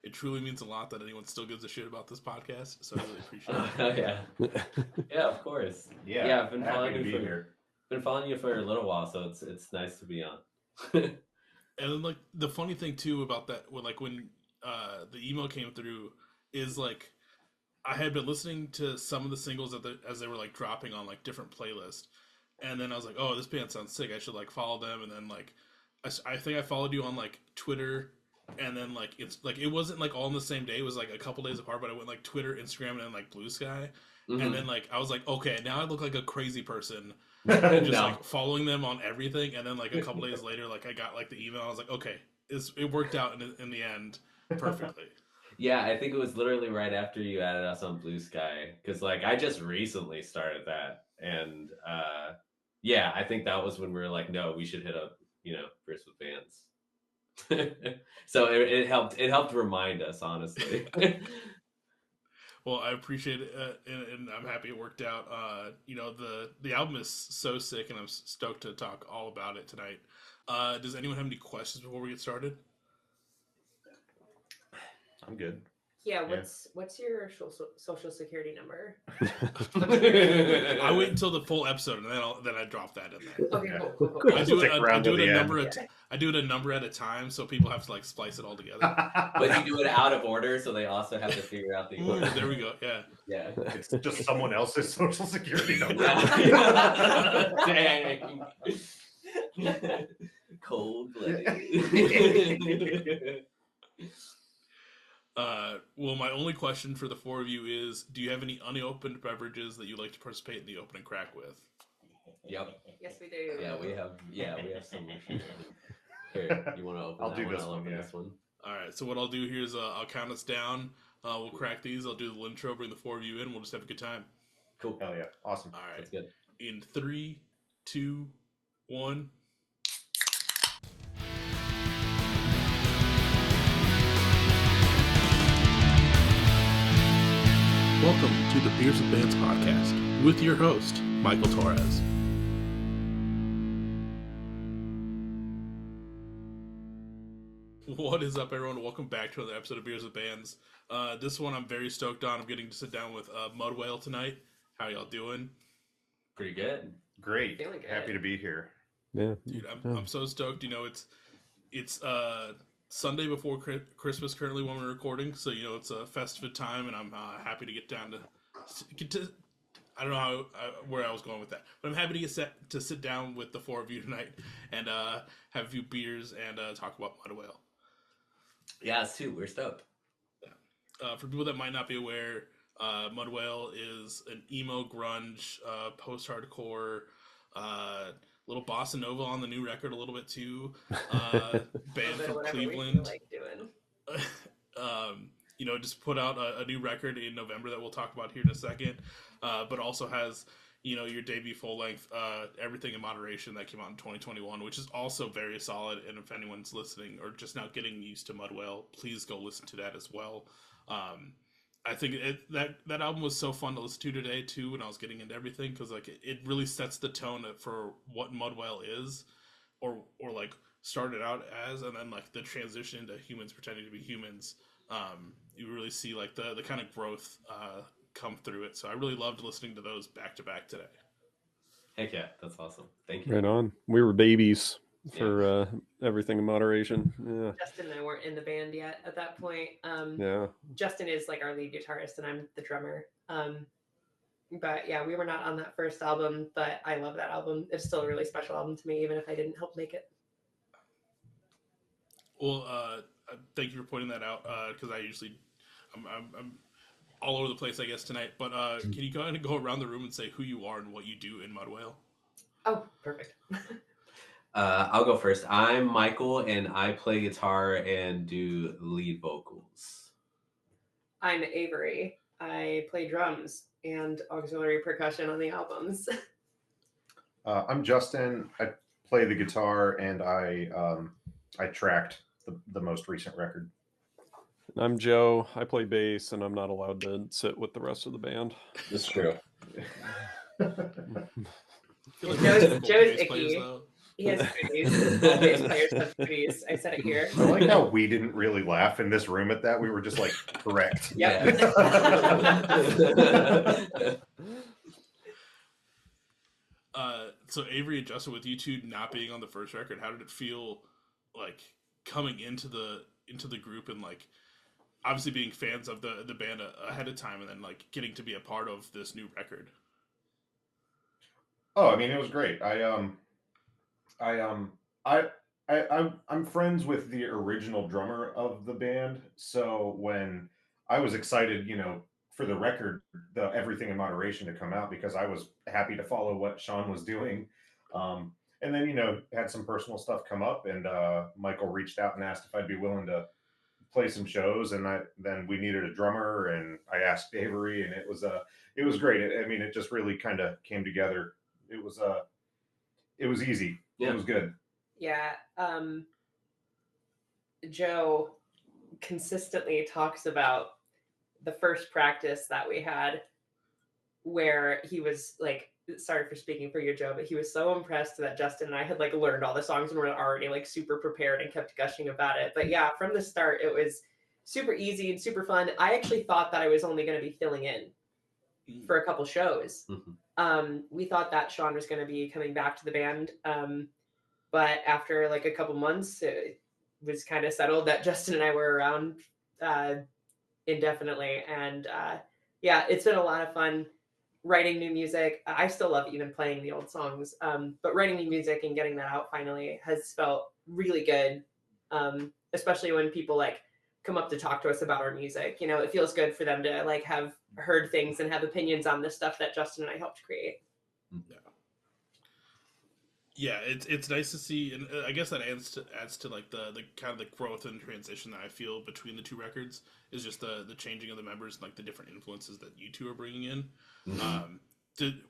It truly means a lot that anyone still gives a shit about this podcast. So I really appreciate it. Oh, yeah. Yeah, of course. Yeah, I've been happy following to you be for here. been following you for a little while, so it's nice to be on. And then, like, the funny thing too about that, when the email came through, is like I had been listening to some of the singles as they were like dropping on like different playlists, and then I was like, oh, this band sounds sick. I should like follow them. And then like I think I followed you on like Twitter, and then like it's like it wasn't like all on the same day. It was like a couple days apart. But I went like Twitter, Instagram, and then like Blue Sky, and then like I was like, okay, now I look like a crazy person. Just No. like following them on everything, and then like a couple days later, like I got like the email. I was like, okay, it worked out in the end perfectly. Yeah, I think it was literally right after you added us on Blue Sky, because like I just recently started that, and yeah, I think that was when we were like, no, we should hit up, First with Bands. So it helped remind us, honestly. Well, I appreciate it, and I'm happy it worked out. The album is so sick, and I'm stoked to talk all about it tonight. Does anyone have any questions before we get started? I'm good. Yeah, what's your social security number? I wait until the full episode, and then I drop that in there. Okay, Yeah. cool. I do Stick around to it the a end. number I do it a number at a time, so people have to like splice it all together. But you do it out of order, so they also have to figure out the Ooh, order. there we go. Yeah. Yeah. It's just someone else's social security number. Dang. Cold-blooded. Well, my only question for the four of you is: do you have any unopened beverages that you'd like to participate in the open and crack with? Yep. Yes, we do. Yeah, we have some. Here, you want to open? I'll that do one? this I'll one, open yeah. this one. All right. So what I'll do here is I'll count us down. We'll crack these. I'll do the intro, bring the four of you in. We'll just have a good time. Cool. Hell yeah, awesome. All right. That's good. In 3, 2, 1. Welcome to the Beers with Bands podcast with your host, Michael Torres. What is up, everyone? Welcome back to another episode of Beers with Bands. This one I'm very stoked on. I'm getting to sit down with Mud Whale tonight. How y'all doing? Pretty good. Great. Feeling good. Happy to be here. Yeah, Dude, I'm so stoked. It's Sunday before Christmas currently when we're recording, so it's a festive time, and I'm happy to get down to I don't know where I was going with that, but I'm happy to get set to sit down with the four of you tonight and have a few beers and talk about Mud Whale. Yeah, us too. We're stoked. For people that might not be aware, Mud Whale is an emo grunge, post-hardcore, little bossa nova on the new record a little bit too. Band from Cleveland. Like doing. Just put out a new record in November that we'll talk about here in a second. But also has, your debut full length, Everything in Moderation that came out in 2021, which is also very solid. And if anyone's listening or just now getting used to Mud Whale, please go listen to that as well. I think that album was so fun to listen to today too when I was getting into everything, because like it really sets the tone for what Mud Whale is, or like started out as, and then like the transition into humans pretending to be humans. You really see like the kind of growth come through it. So I really loved listening to those back to back today. Heck yeah, that's awesome. Thank you. right on. We were babies for Everything in Moderation. Yeah, Justin and I weren't in the band yet at that point. yeah. Justin is like our lead guitarist, and I'm the drummer. But yeah, we were not on that first album, but I love that album. It's still a really special album to me, even if I didn't help make it. Well, thank you for pointing that out, because I'm all over the place, I guess, tonight. But can you kind of go around the room and say who you are and what you do in Mud Whale? Oh, perfect. I'll go first. I'm Michael, and I play guitar and do lead vocals. I'm Avery. I play drums and auxiliary percussion on the albums. I'm Justin. I play the guitar, and I tracked the most recent record. I'm Joe. I play bass, and I'm not allowed to sit with the rest of the band. That's true. I feel like Joe's typical bass icky. players, though. He has cooties. All bass players have cooties. I said it here. I like how we didn't really laugh in this room at that. We were just like, correct. Yep. So Avery and Justin, with you two not being on the first record, how did it feel like coming into the group and like obviously being fans of the band ahead of time and then like getting to be a part of this new record? Oh, I mean, it was great. I'm friends with the original drummer of the band, so when I was excited, for the record, the Everything in Moderation to come out because I was happy to follow what Sean was doing. And then, had some personal stuff come up, and Michael reached out and asked if I'd be willing to play some shows, and then we needed a drummer, and I asked Avery, and it was great. It just really kind of came together. It was easy. Yeah. It was good. Yeah. Joe consistently talks about the first practice that we had where he was like, sorry for speaking for you, Joe, but he was so impressed that Justin and I had like learned all the songs and were already like super prepared and kept gushing about it. But yeah, from the start, it was super easy and super fun. I actually thought that I was only going to be filling in for a couple shows. Mm-hmm. We thought that Sean was going to be coming back to the band. But after like a couple months, it was kind of settled that Justin and I were around indefinitely. And yeah, it's been a lot of fun writing new music. I still love even playing the old songs, but writing new music and getting that out finally has felt really good, especially when people like come up to talk to us about our music. It feels good for them to like have heard things and have opinions on the stuff that Justin and I helped create. Yeah, it's nice to see, and I guess that adds to like the kind of the growth and transition that I feel between the two records is just the changing of the members and like the different influences that you two are bringing in. Mm-hmm.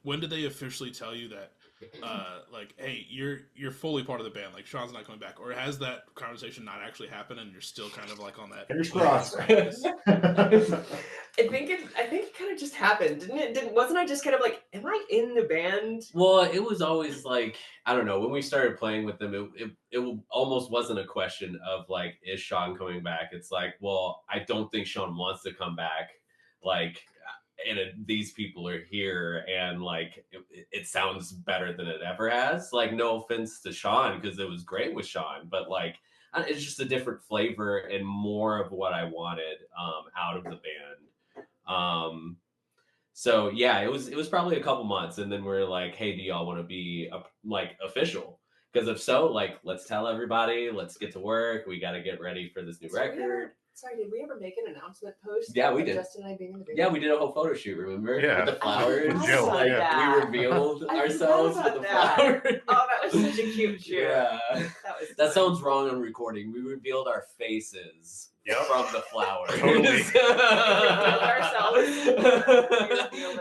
When did they officially tell you that like, hey, you're fully part of the band, like Sean's not coming back, or has that conversation not actually happened and you're still kind of like on that? Fingers crossed. I think it kind of just happened, didn't it? Wasn't I just kind of like, am I in the band? Well, it was always like, I don't know, when we started playing with them, it almost wasn't a question of like, is Sean coming back? It's like, well, I don't think Sean wants to come back. Like, and these people are here, and like, it sounds better than it ever has. Like, no offense to Sean, because it was great with Sean, but like, it's just a different flavor and more of what I wanted out of the band. So yeah, it was probably a couple months, and then we're like, hey, do y'all want to be like official? Because if so, like, let's tell everybody, let's get to work. We got to get ready for this new record. Did we ever make an announcement post? Yeah, we did. Justin and I being in the band? Yeah, we did a whole photo shoot, remember? Yeah. With the flowers. Joke, yeah. We revealed I ourselves with forgot the about flowers. Oh, that was such a cute shoot. Yeah. That That sounds wrong on recording. We revealed our faces from the flowers. Totally.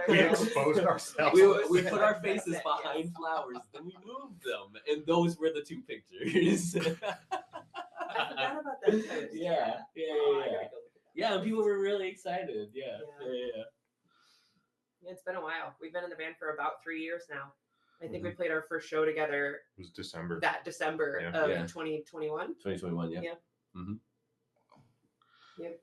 We We exposed ourselves. We put our faces behind flowers, then we moved them, and those were the two pictures. I forgot about that post. Yeah. Oh, I gotta go look at that. Yeah, and people were really excited. Yeah. It's been a while. We've been in the band for about 3 years now. I think we played our first show together It was December. that December Yeah. of Yeah. 2021. 2021, yeah. Yeah. Mm-hmm. Yep.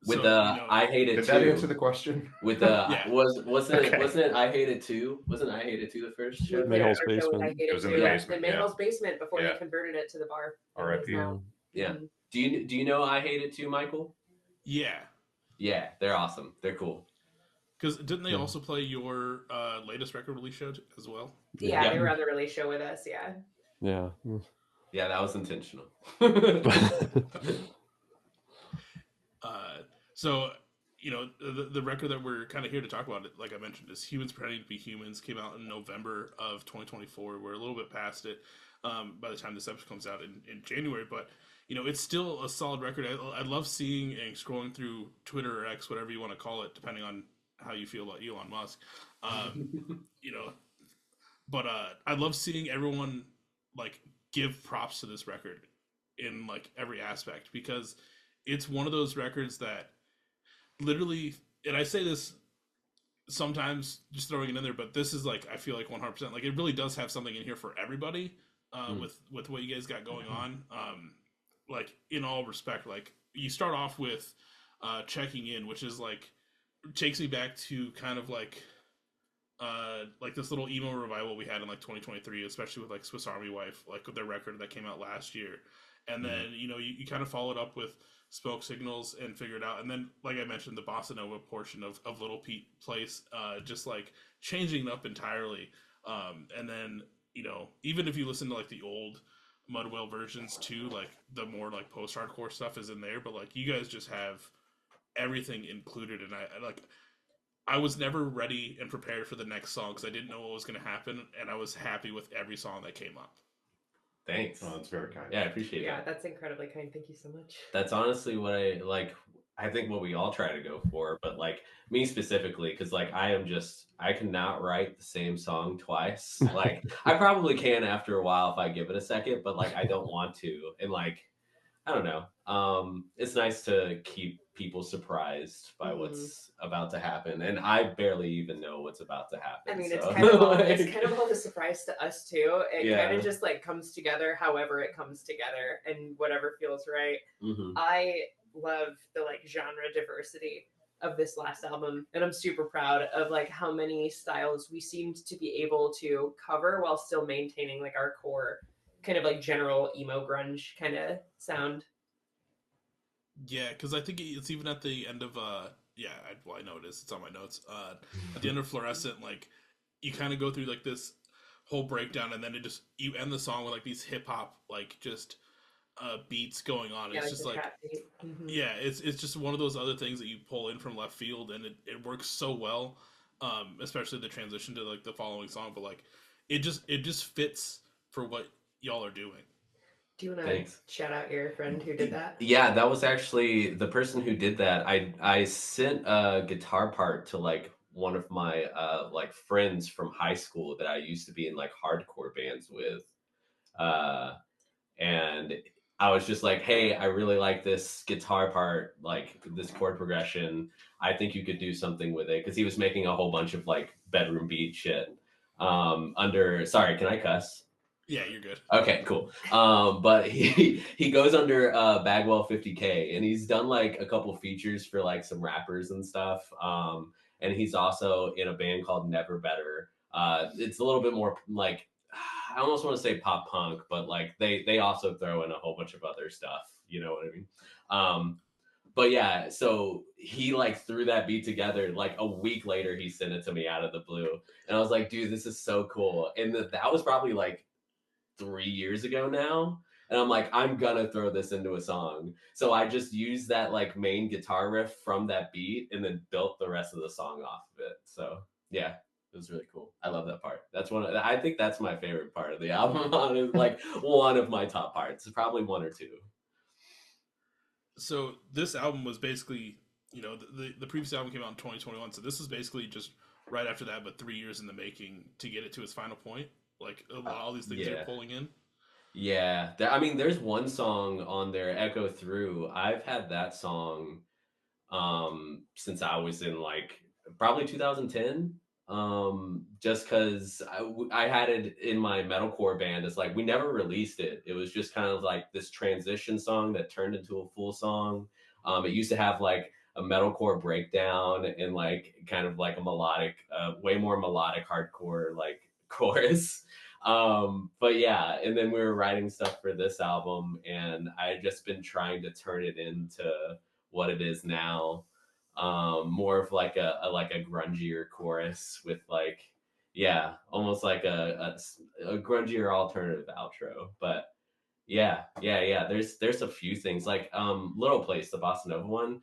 With So, I Hate It Did Too. that answer the question? With the Yeah. wasn't Okay. it I Hate It Too? Wasn't I Hate It Too the first show? We played Mayhall's our show with Basement. I Hate It was in Too the at basement, Mayhall's basement before Yeah. they converted it to the bar. R.I.P. Now. Yeah. Mhm. Do you know I Hate It Too, Michael? Yeah, Yeah, they're awesome. They're cool. because didn't they Yeah. also play your latest record release show as well? Yeah, Yeah. they were on the release show with us. Yeah. Yeah. Yeah, that was intentional. So, the record that we're kind of here to talk about, like I mentioned, is Humans Pretending to Be Humans. Came out in November of 2024. We're a little bit past it by the time this episode comes out in January, but it's still a solid record. I love seeing and scrolling through Twitter or X, whatever you want to call it, depending on how you feel about Elon Musk. But I love seeing everyone like give props to this record in like every aspect, because it's one of those records that literally, and I say this sometimes just throwing it in there, but this is like, I feel like 100%, like it really does have something in here for everybody. Mm. with what you guys got going on. Like in all respect, like you start off with checking in, which is like takes me back to kind of like this little emo revival we had in like 2023, especially with like Swiss Army Wife, like with their record that came out last year. And then you kind of followed up with Smoke Signals and Figured Out, and then like I mentioned, the bossa nova portion of Little Pete Place, just like changing it up entirely. And then even if you listen to like the old Mudwell versions too, like the more like post hardcore stuff is in there, but like you guys just have everything included, and I was never ready and prepared for the next song because I didn't know what was going to happen, and I was happy with every song that came up. Thanks. Oh, that's very kind. Yeah, I appreciate Yeah, that. that's incredibly kind. Thank you so much. That's honestly what I like. I think what we all try to go for, but like me specifically, because like I cannot write the same song twice. Like I probably can after a while if I give it a second, but like I don't want to. And like I don't know. It's nice to keep people surprised by what's about to happen, and I barely even know what's about to happen. I mean, so. it's kind of all, it's kind of all a surprise to us too. It kind of just like comes together, however it comes together, and whatever feels right. I love the like genre diversity of this last album, and I'm super proud of like how many styles we seemed to be able to cover while still maintaining like our core kind of like general emo grunge kind of sound. Yeah, because I think it's even at the end of I know it is. It's on my notes. At the end of Fluorescent, like you kind of go through like this whole breakdown, and then you end the song with like these hip hop like just beats going on. It's just like it's just one of those other things that you pull in from left field, and it works so well. Especially the transition to like the following song, but like it just fits for what y'all are doing. Do you want to shout out your friend who did that? Yeah, that was actually the person who did that. I sent a guitar part to like one of my like friends from high school that I used to be in like hardcore bands with. And I was just like, hey, I really like this guitar part, like this chord progression. I think you could do something with it, because he was making a whole bunch of like bedroom beat shit. Sorry, can I cuss? Yeah, you're good. Okay, cool. But he goes under Bagwell 50K, and he's done like a couple features for like some rappers and stuff. And he's also in a band called Never Better. It's a little bit more like, I almost want to say pop punk, but like they also throw in a whole bunch of other stuff. You know what I mean? But yeah, so he like threw that beat together. Like a week later, he sent it to me out of the blue, and I was like, dude, this is so cool. And that was probably like 3 years ago now, and I'm like, I'm gonna throw this into a song. So I just used that like main guitar riff from that beat and then built the rest of the song off of it. So yeah, it was really cool. I love that part. I think that's my favorite part of the album. Like one of my top parts, probably one or two. So this album was basically, the previous album came out in 2021, so this is basically just right after that, but 3 years in the making to get it to its final point. Like all these things you're pulling in. Yeah, I mean, there's one song on there, Echo Through. I've had that song since I was in like probably 2010. Just because I had it in my metalcore band. It's like we never released it. It was just kind of like this transition song that turned into a full song. It used to have like a metalcore breakdown and like kind of like a melodic, way more melodic hardcore like chorus. But yeah, and then we were writing stuff for this album, and I had just been trying to turn it into what it is now. More of like a grungier chorus with like, yeah, almost like a grungier alternative outro. But yeah. There's a few things like Little Place, the Bossa Nova one.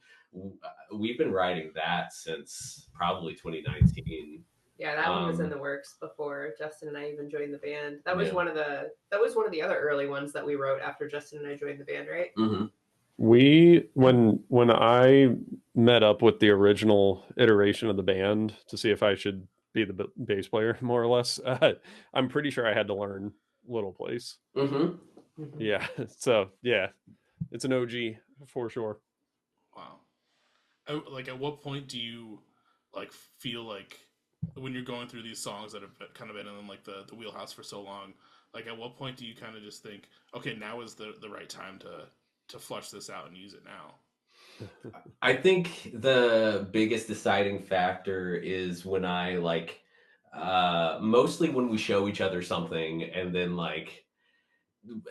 We've been writing that since probably 2019. Yeah, that one was in the works before Justin and I even joined the band. That was one of the other early ones that we wrote after Justin and I joined the band, right? Mm-hmm. When I met up with the original iteration of the band to see if I should be the bass player, more or less, I'm pretty sure I had to learn Little Place. Yeah, so yeah, it's an OG for sure. Wow. Like, at what point do you like feel like when you're going through these songs that have kind of been in like the wheelhouse for so long, Like, at what point do you kind of just think, okay, now is the right time to flush this out and use it now? I think the biggest deciding factor is when I like, mostly when we show each other something and then like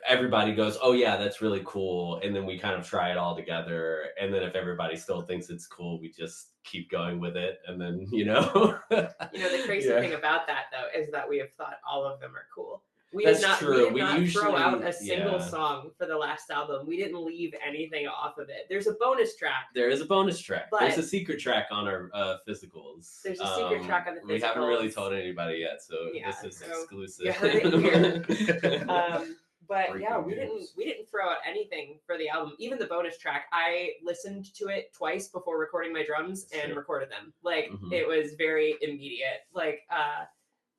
everybody goes, oh yeah, that's really cool. And then we kind of try it all together. And then if everybody still thinks it's cool, we just keep going with it. And then, The crazy thing about that though, is that we have thought all of them are cool. We That's did not, true. We did not throw out a single yeah. song for the last album. We didn't leave anything off of it. There's a bonus track. There is a bonus track. But there's a secret track on our physicals. There's a secret track on the physicals. We haven't really told anybody yet, so Yeah, this is so exclusive. you heard it here. But Breaking yeah, news. we didn't throw out anything for the album. Even the bonus track, I listened to it twice before recording my drums and Sure. recorded them. Like Mhm. it was very immediate. Like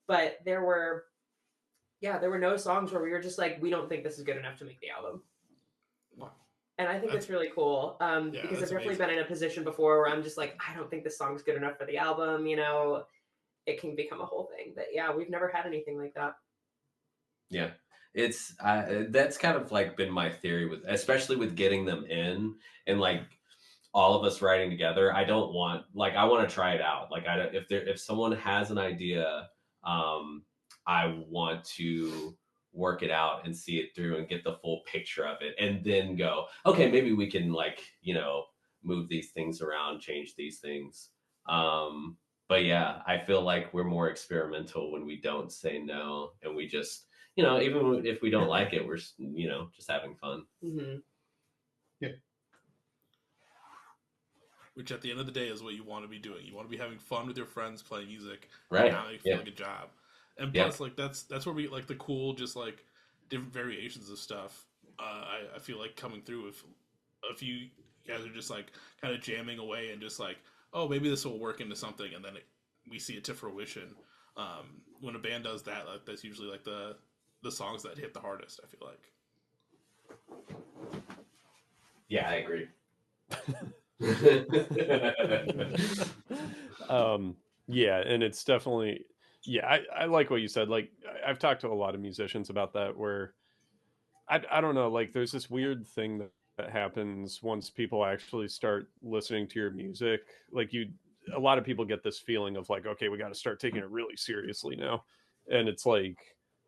but there were no songs where we were just like, we don't think this is good enough to make the album. Wow. And I think that's really cool. Because I've that's definitely amazing. been in a position before where I'm just like, I don't think this song's good enough for the album. It can become a whole thing. But yeah, we've never had anything like that. Yeah, it's that's kind of like been my theory with, especially with getting them in and like all of us writing together. I don't want, like, I want to try it out. Like, if someone has an idea, I want to work it out and see it through and get the full picture of it, and then go, okay, maybe we can like move these things around, change these things. But yeah, I feel like we're more experimental when we don't say no, and we just, even if we don't like it, we're, just having fun. Mm-hmm. Yeah. Which at the end of the day is what you want to be doing. You want to be having fun with your friends, playing music, Right. And now you feel like a job. And Yeah. plus, like that's where we like the cool, just like different variations of stuff. I feel like coming through if you guys are just like kind of jamming away and just like, oh, maybe this will work into something, and then we see it to fruition. When a band does that, like, that's usually like the songs that hit the hardest, I feel like. Yeah, I agree. Yeah, and it's definitely, I like what you said. Like, I've talked to a lot of musicians about that, where I don't know, like, there's this weird thing that happens once people actually start listening to your music. Like, a lot of people get this feeling of like, okay, we got to start taking it really seriously now. And it's like,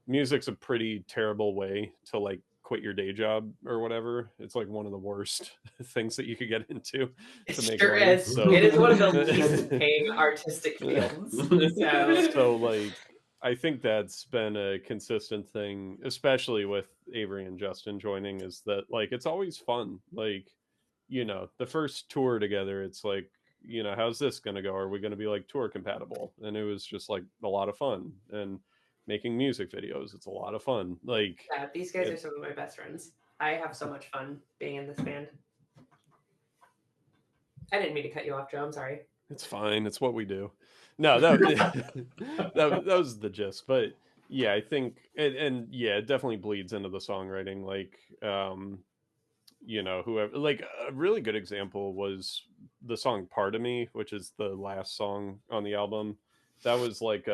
music's a pretty terrible way to like quit your day job or whatever. It's like one of the worst things that you could get into to make Sure money. is. So, it is one of the least paying artistic fields. so like, I think that's been a consistent thing, especially with Avery and Justin joining, is that like, it's always fun. Like, the first tour together, it's like, how's this going to go? Are we going to be like tour compatible? And it was just like a lot of fun. And making music videos, it's a lot of fun. Like, yeah, these guys are some of my best friends. I have so much fun being in this band. I didn't mean to cut you off, Joe. I'm sorry. It's fine. It's what we do. No, that was the gist. But yeah, I think, and yeah, it definitely bleeds into the songwriting. Like, whoever, like, a really good example was the song "Part of Me," which is the last song on the album. That was like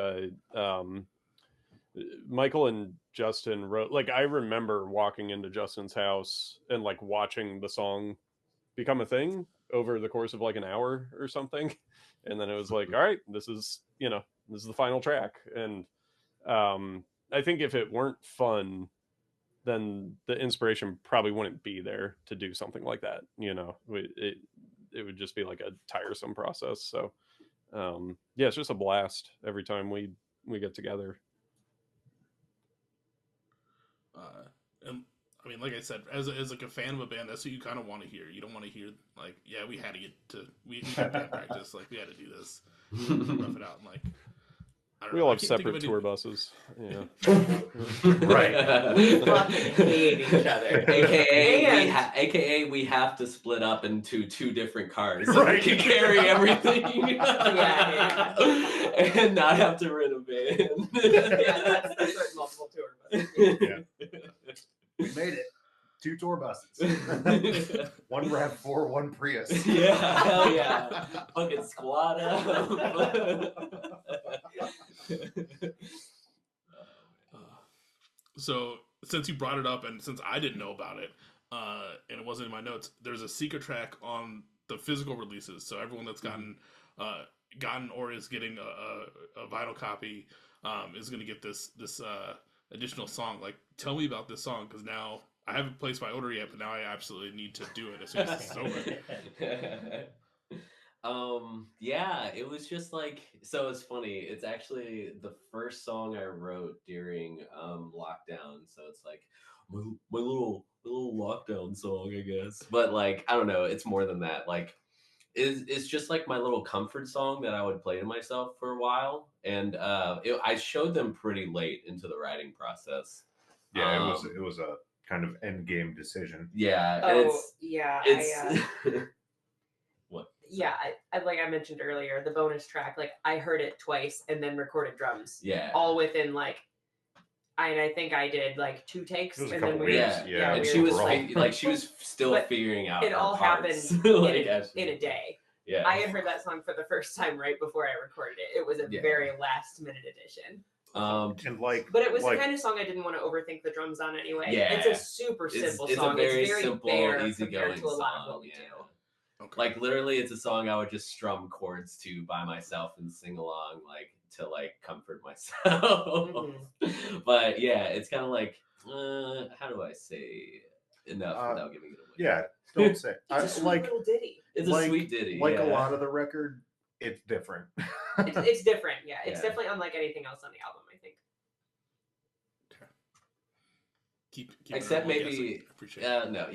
Michael and Justin wrote, like, I remember walking into Justin's house and like watching the song become a thing over the course of like an hour or something. And then it was like, all right, this is the final track. And I think if it weren't fun, then the inspiration probably wouldn't be there to do something like that. It would just be like a tiresome process. So yeah, it's just a blast every time we get together. And I mean, like I said, as like a fan of a band, that's what you kind of want to hear. You don't want to hear like, yeah, we had to get to we did band practice, like we had to do this, rough it out, and like I don't We know, all I have can't think separate of tour any- buses. Yeah. Right. We fucking hate each other. AKA we have to split up into 2 different cars so Right. we can carry everything. Yeah. And not have to rent a van. Yeah, that's what multiple tour buses. Yeah. We made it. 2 tour buses. One RAV4, one Prius. Yeah, hell yeah. Fucking squad up. So since you brought it up, and since I didn't know about it, and it wasn't in my notes, there's a secret track on the physical releases. So everyone that's gotten or is getting a vinyl copy is going to get this additional song. Like, tell me about this song, because now I haven't placed my order yet, but now I absolutely need to do it as soon as it's over. Yeah, it was just like, so it's funny. It's actually the first song I wrote during lockdown. So it's like my little lockdown song, I guess. But like, I don't know, it's more than that. Like, it's just like my little comfort song that I would play to myself for a while. And I showed them pretty late into the writing process. Yeah, it was a kind of end game decision. Yeah. Oh, it's what? Yeah, like I mentioned earlier, the bonus track, like I heard it twice and then recorded drums. Yeah. All within like, I think I did like 2 takes, It was a and couple then we, weeks, yeah. And we she were was just like she was still But figuring out it her all parts. happened like, in a day. Yeah. I had heard that song for the first time right before I recorded it. It was a very last minute addition. And but it was the kind of song I didn't want to overthink the drums on anyway. Yeah. It's a super simple song. It's very simple, bare easygoing compared to a lot song, of what we do. Okay. Like literally, it's a song I would just strum chords to by myself and sing along, like to like comfort myself. But yeah, it's kind of like, how do I say enough without giving it away? Yeah, don't say. It's a sweet little ditty. It's a sweet ditty. Like a lot of the record, it's different. It's different. Yeah, it's definitely unlike anything else on the album, I think. Keep Except maybe appreciate it. no,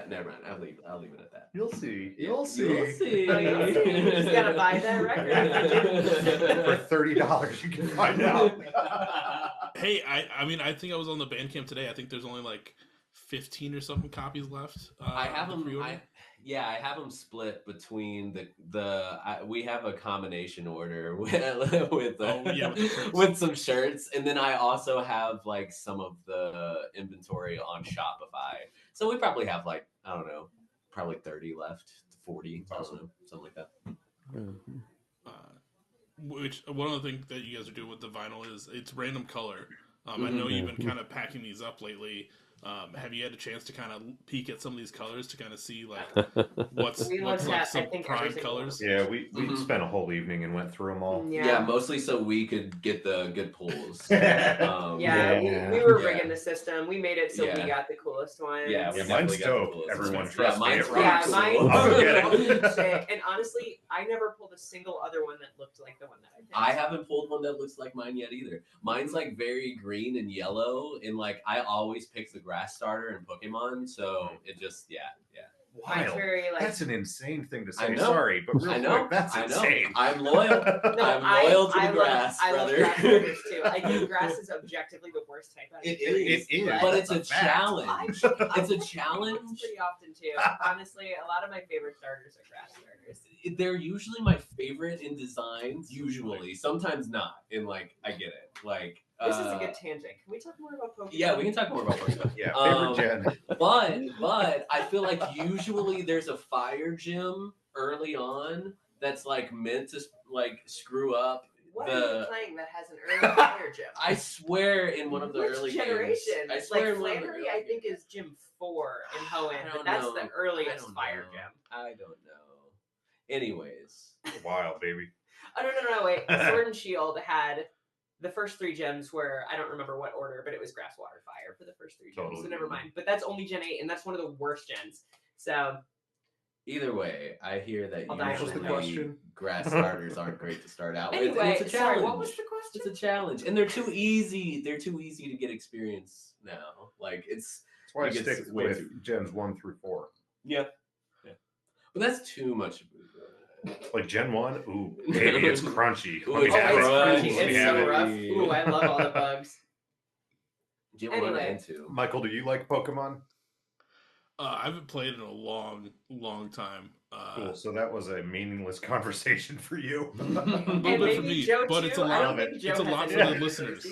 never mind. I'll leave it at that. You'll see. You'll see. You just gotta buy that record. For $30, you can find out. Hey, I mean, I think I was on the Bandcamp today. I think there's only like 15 or something copies left. I have them. I have them split between we have a combination order with some shirts, and then I also have like some of the inventory on Shopify. So we probably have like, I don't know, probably 30 left, 40, something like that. Which one of the things that you guys are doing with the vinyl is it's random color. I know you've been kind of packing these up lately. Have you had a chance to kind of peek at some of these colors to kind of see like what's like some prime colors? Yeah, we spent a whole evening and went through them all. Yeah, mostly so we could get the good pulls. We were rigging the system. We made it so we got the coolest ones. Yeah, mine's dope. Everyone trusts me. Mine's sick. And honestly, I never pulled a single other one that looked like the one that I picked. I haven't pulled one that looks like mine yet either. Mine's like very green and yellow, and like I always pick the grass starter in Pokemon, so it just Wild. Very, like, that's an insane thing to say. I know. Sorry, but real quick, that's insane. I'm loyal. I'm loyal to the grass, brother. I love grass starters too. I think grass is objectively the worst type. It is, but it's a challenge. It's a challenge. Pretty often too. Honestly, a lot of my favorite starters are grass starters. They're usually my favorite in designs. Usually, sometimes not. And like, I get it. Like. This is a good tangent. Can we talk more about Pokemon? Yeah, we can talk more about Pokemon. Favorite gen. But I feel like usually there's a fire gym early on that's like meant to like screw up. What are you playing that has an early fire gym? I swear in one of the early generation? games. I swear like Flannery, I think is Gym 4 in Hoenn, but that's the earliest fire gym. I don't know. Anyways, Wild, baby. Oh no! Wait, Sword and Shield had. The first 3 gems were, I don't remember what order, but it was grass, water, fire for the first 3 gems. Totally. So never mind. But that's only Gen 8, and that's one of the worst gens. So either way, I hear that usually grass starters aren't great to start out with. Anyway, it's a challenge. sorry, what was the question? It's a challenge, and they're too easy. They're too easy to get experience now. Like that's why I stick with gens 1 through 4. Yeah. But that's too much. Like Gen 1, ooh, baby, it's crunchy. It's crunchy. It's so rough. Ooh, I love all the bugs. Gen 1 and 2. Michael, do you like Pokemon? I haven't played in a long time. Cool. So that was a meaningless conversation for you. A little bit for me, but it's a lot of it. It's a lot for the listeners.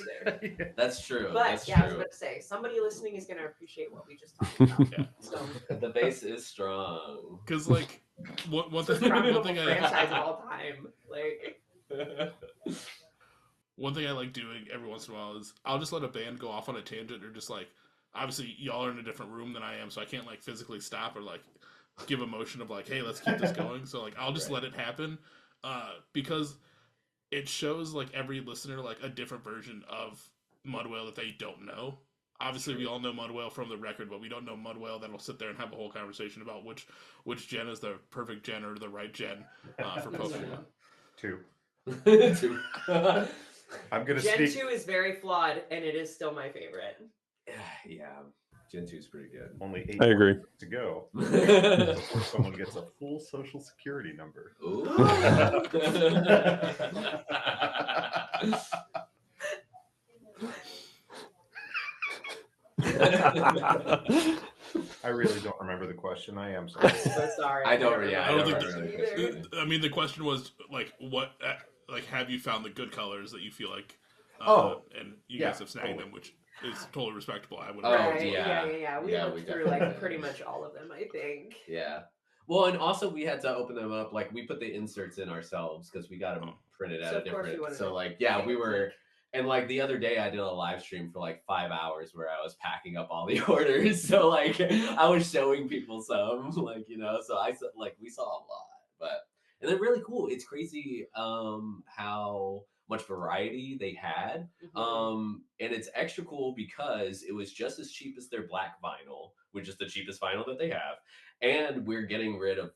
That's true. But that's I was true. about to say, somebody listening is going to appreciate what we just talked about. So the base is strong. Because like one thing franchise of all time. Like one thing I like doing every once in a while is I'll just let a band go off on a tangent, or just like, obviously y'all are in a different room than I am, so I can't like physically stop or like give a motion of like, hey, let's keep this going. So like I'll just let it happen, because it shows like every listener like a different version of Mudwhale that they don't know. Obviously, we all know Mudwhale from the record, but we don't know Mudwhale that'll sit there and have a whole conversation about which gen is the perfect gen or the right gen for Pokemon. 2. Two. I'm gonna Gen sneak. 2 is very flawed, and it is still my favorite. Yeah, Gen 2 is pretty good. Only 8 I agree. more to go before someone gets a full social security number. Ooh. I really don't remember the question. I am sorry. I'm so sorry. I don't. Yeah, I don't think remember the either. question. I mean, the question was like, what, like, have you found the good colors that you feel like, and you guys have snagged them, which is totally respectable. I would. Oh, Right, yeah. We Yeah, looked we through definitely like did. pretty much all of them, I think. Yeah. Well, and also we had to open them up. Like we put the inserts in ourselves because we got them printed So out of of course we different. wanted So to like, yeah, take we a were. peek. And like the other day, I did a live stream for like 5 hours where I was packing up all the orders. So like, I was showing people some, like So I like we saw a lot, but and they're really cool. It's crazy how much variety they had. And it's extra cool because it was just as cheap as their black vinyl, which is the cheapest vinyl that they have, and we're getting rid of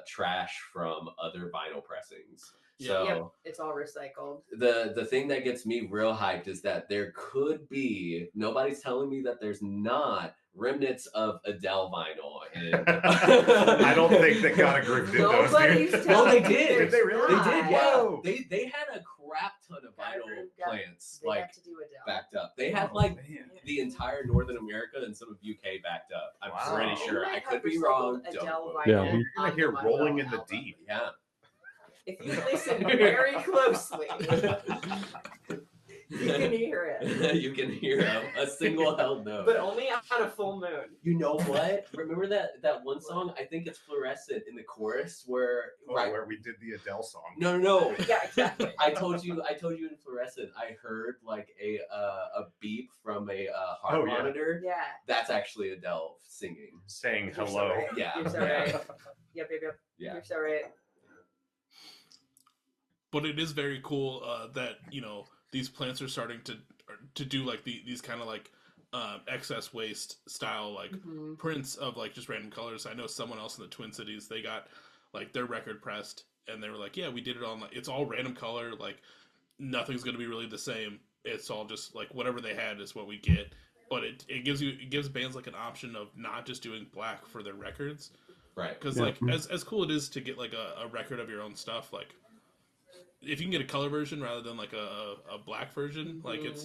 trash from other vinyl pressings. So Yep, it's all recycled. the thing that gets me real hyped is that there could be, nobody's telling me that there's not, remnants of Adele vinyl. And I don't think that Gotta Groove did those, Nobody's dude. Well, they telling me did. there's Did they really? They did, yeah. Whoa. They had a crap ton of Gotta vinyl Groove got- plants They like got to do Adele. backed up. They had Oh, like man. the entire Northern America and some of UK backed up. I'm Wow. pretty We sure. might I have could be recycled wrong. Adele Don't quote vinyl. me. Yeah. You're gonna on hear the Rolling Mudwhale in the album. Deep. Yeah. If you listen very closely, you can hear it, You can hear a single held note. but only on a full moon. You know what? Remember that one song? I think it's Fluorescent in the chorus where Where we did the Adele song. No. Yeah, exactly. I told you in Fluorescent I heard like a beep from a heart Oh, yeah. monitor. Yeah. That's actually Adele singing. Saying You're so hello. right. Yeah. You're so Yeah. right. Yep. Yeah. You're so right. But it is very cool that these plants are starting to do like these kind of like excess waste style like prints of like just random colors. I know someone else in the Twin Cities, they got like their record pressed and they were like, yeah, we did it on like, it's all random color, like nothing's gonna be really the same. It's all just like whatever they had is what we get. But it gives bands like an option of not just doing black for their records. Right. Because like as cool it is to get like a record of your own stuff, like if you can get a color version rather than like a black version, like it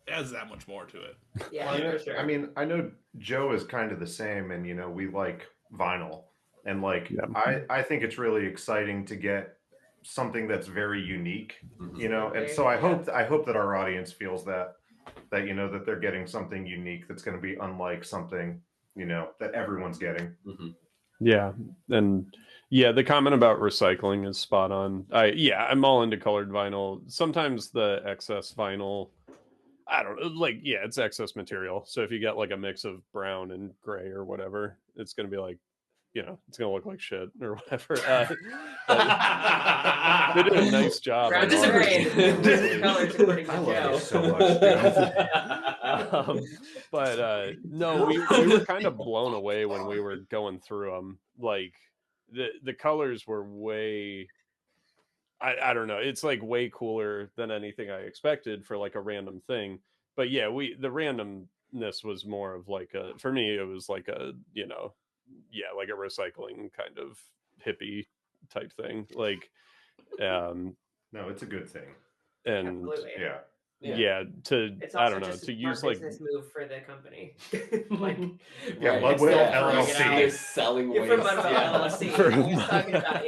adds that much more to it. Yeah, Well, for sure. I mean, I know Joe is kind of the same, and we like vinyl, and like I think it's really exciting to get something that's very unique, and so I hope that our audience feels that that they're getting something unique that's going to be unlike something that everyone's getting. Yeah, and the comment about recycling is spot on. I'm all into colored vinyl. Sometimes the excess vinyl, I don't know, like it's excess material. So if you get like a mix of brown and gray or whatever, it's gonna be like, it's gonna look like shit or whatever. They did a nice job. Brown and gray, colors according to I love Joe. you so much, Joe. But no, we were kind of blown away when we were going through them. Like the colors were way, I don't know, it's like way cooler than anything I expected for like a random thing. But the randomness was more of like for me it was like a like a recycling kind of hippie type thing, like no, it's a good thing. And Absolutely. It's I also don't know, just to a use smart like business move for the company. Like, Mudwhale LLC. They're LLC. selling You're waste. from Mudwhale LLC. For- You're just talking about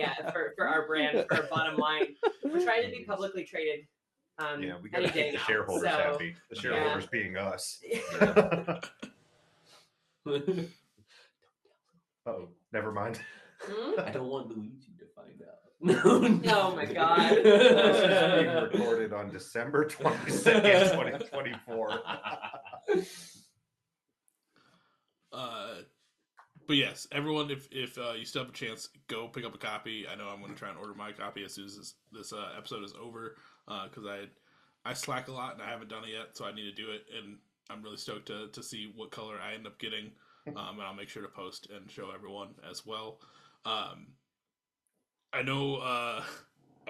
for our brand, for our bottom line. We're trying to be publicly traded. We got to any keep day the now. shareholders So, happy. The shareholders being us. Oh, never mind. I don't want Luigi to find out. Oh my God. This is being recorded on December 22nd, 2024. But yes, everyone, if you still have a chance, go pick up a copy. I know I'm going to try and order my copy as soon as this episode is over, because I slack a lot and I haven't done it yet, so I need to do it, and I'm really stoked to see what color I end up getting, and I'll make sure to post and show everyone as well. I know I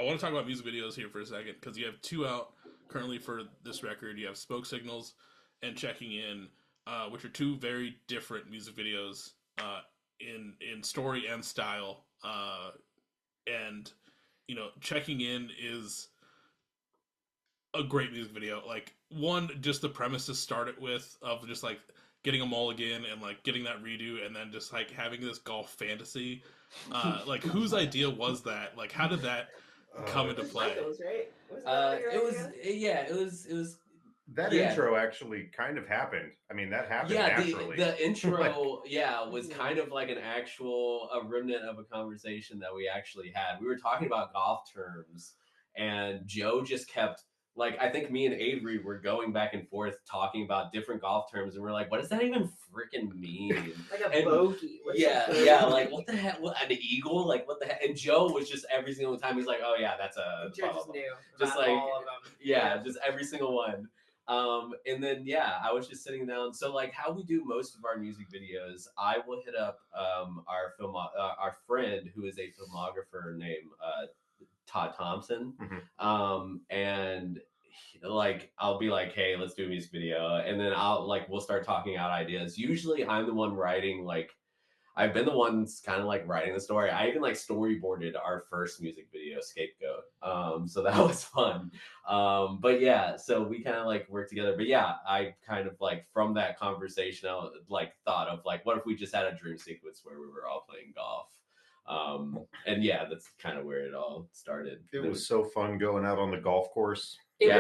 want to talk about music videos here for a second, because you have 2 out currently for this record. You have Smoke Signals and Checking In, which are 2 very different music videos in story and style. And, you know, Checking In is a great music video. Like, one, just the premise to start it with, of just like getting a mulligan and like getting that redo, and then just like having this golf fantasy. Like, whose idea was that? Like, how did that come into play? Michael's, right? Was that your idea? It was That intro actually kind of happened. I mean, that happened naturally. The intro, was kind of like a remnant of a conversation that we actually had. We were talking about golf terms, and Joe just kept, like, I think me and Avery were going back and forth talking about different golf terms, and we're like, what does that even freaking mean? Like a bogey. Like, what the heck? An eagle? Like, what the heck? And Joe was just every single time, he's like, oh yeah, that's a... Joe just knew. Just like, all of them. Just every single one. And then I was just sitting down. So like how we do most of our music videos, I will hit up our friend who is a filmographer named Todd Thompson. And like I'll be like, hey, let's do a music video, and then we'll start talking out ideas. Usually I'm the one writing, like I've been the ones kind of like writing the story. I even like storyboarded our first music video, Scapegoat. So that was fun. But yeah, so we kind of like worked together. But yeah, I kind of like from that conversation, I like thought of like, what if we just had a dream sequence where we were all playing golf? And yeah, that's kind of where it all started. It was so fun going out on the golf course. There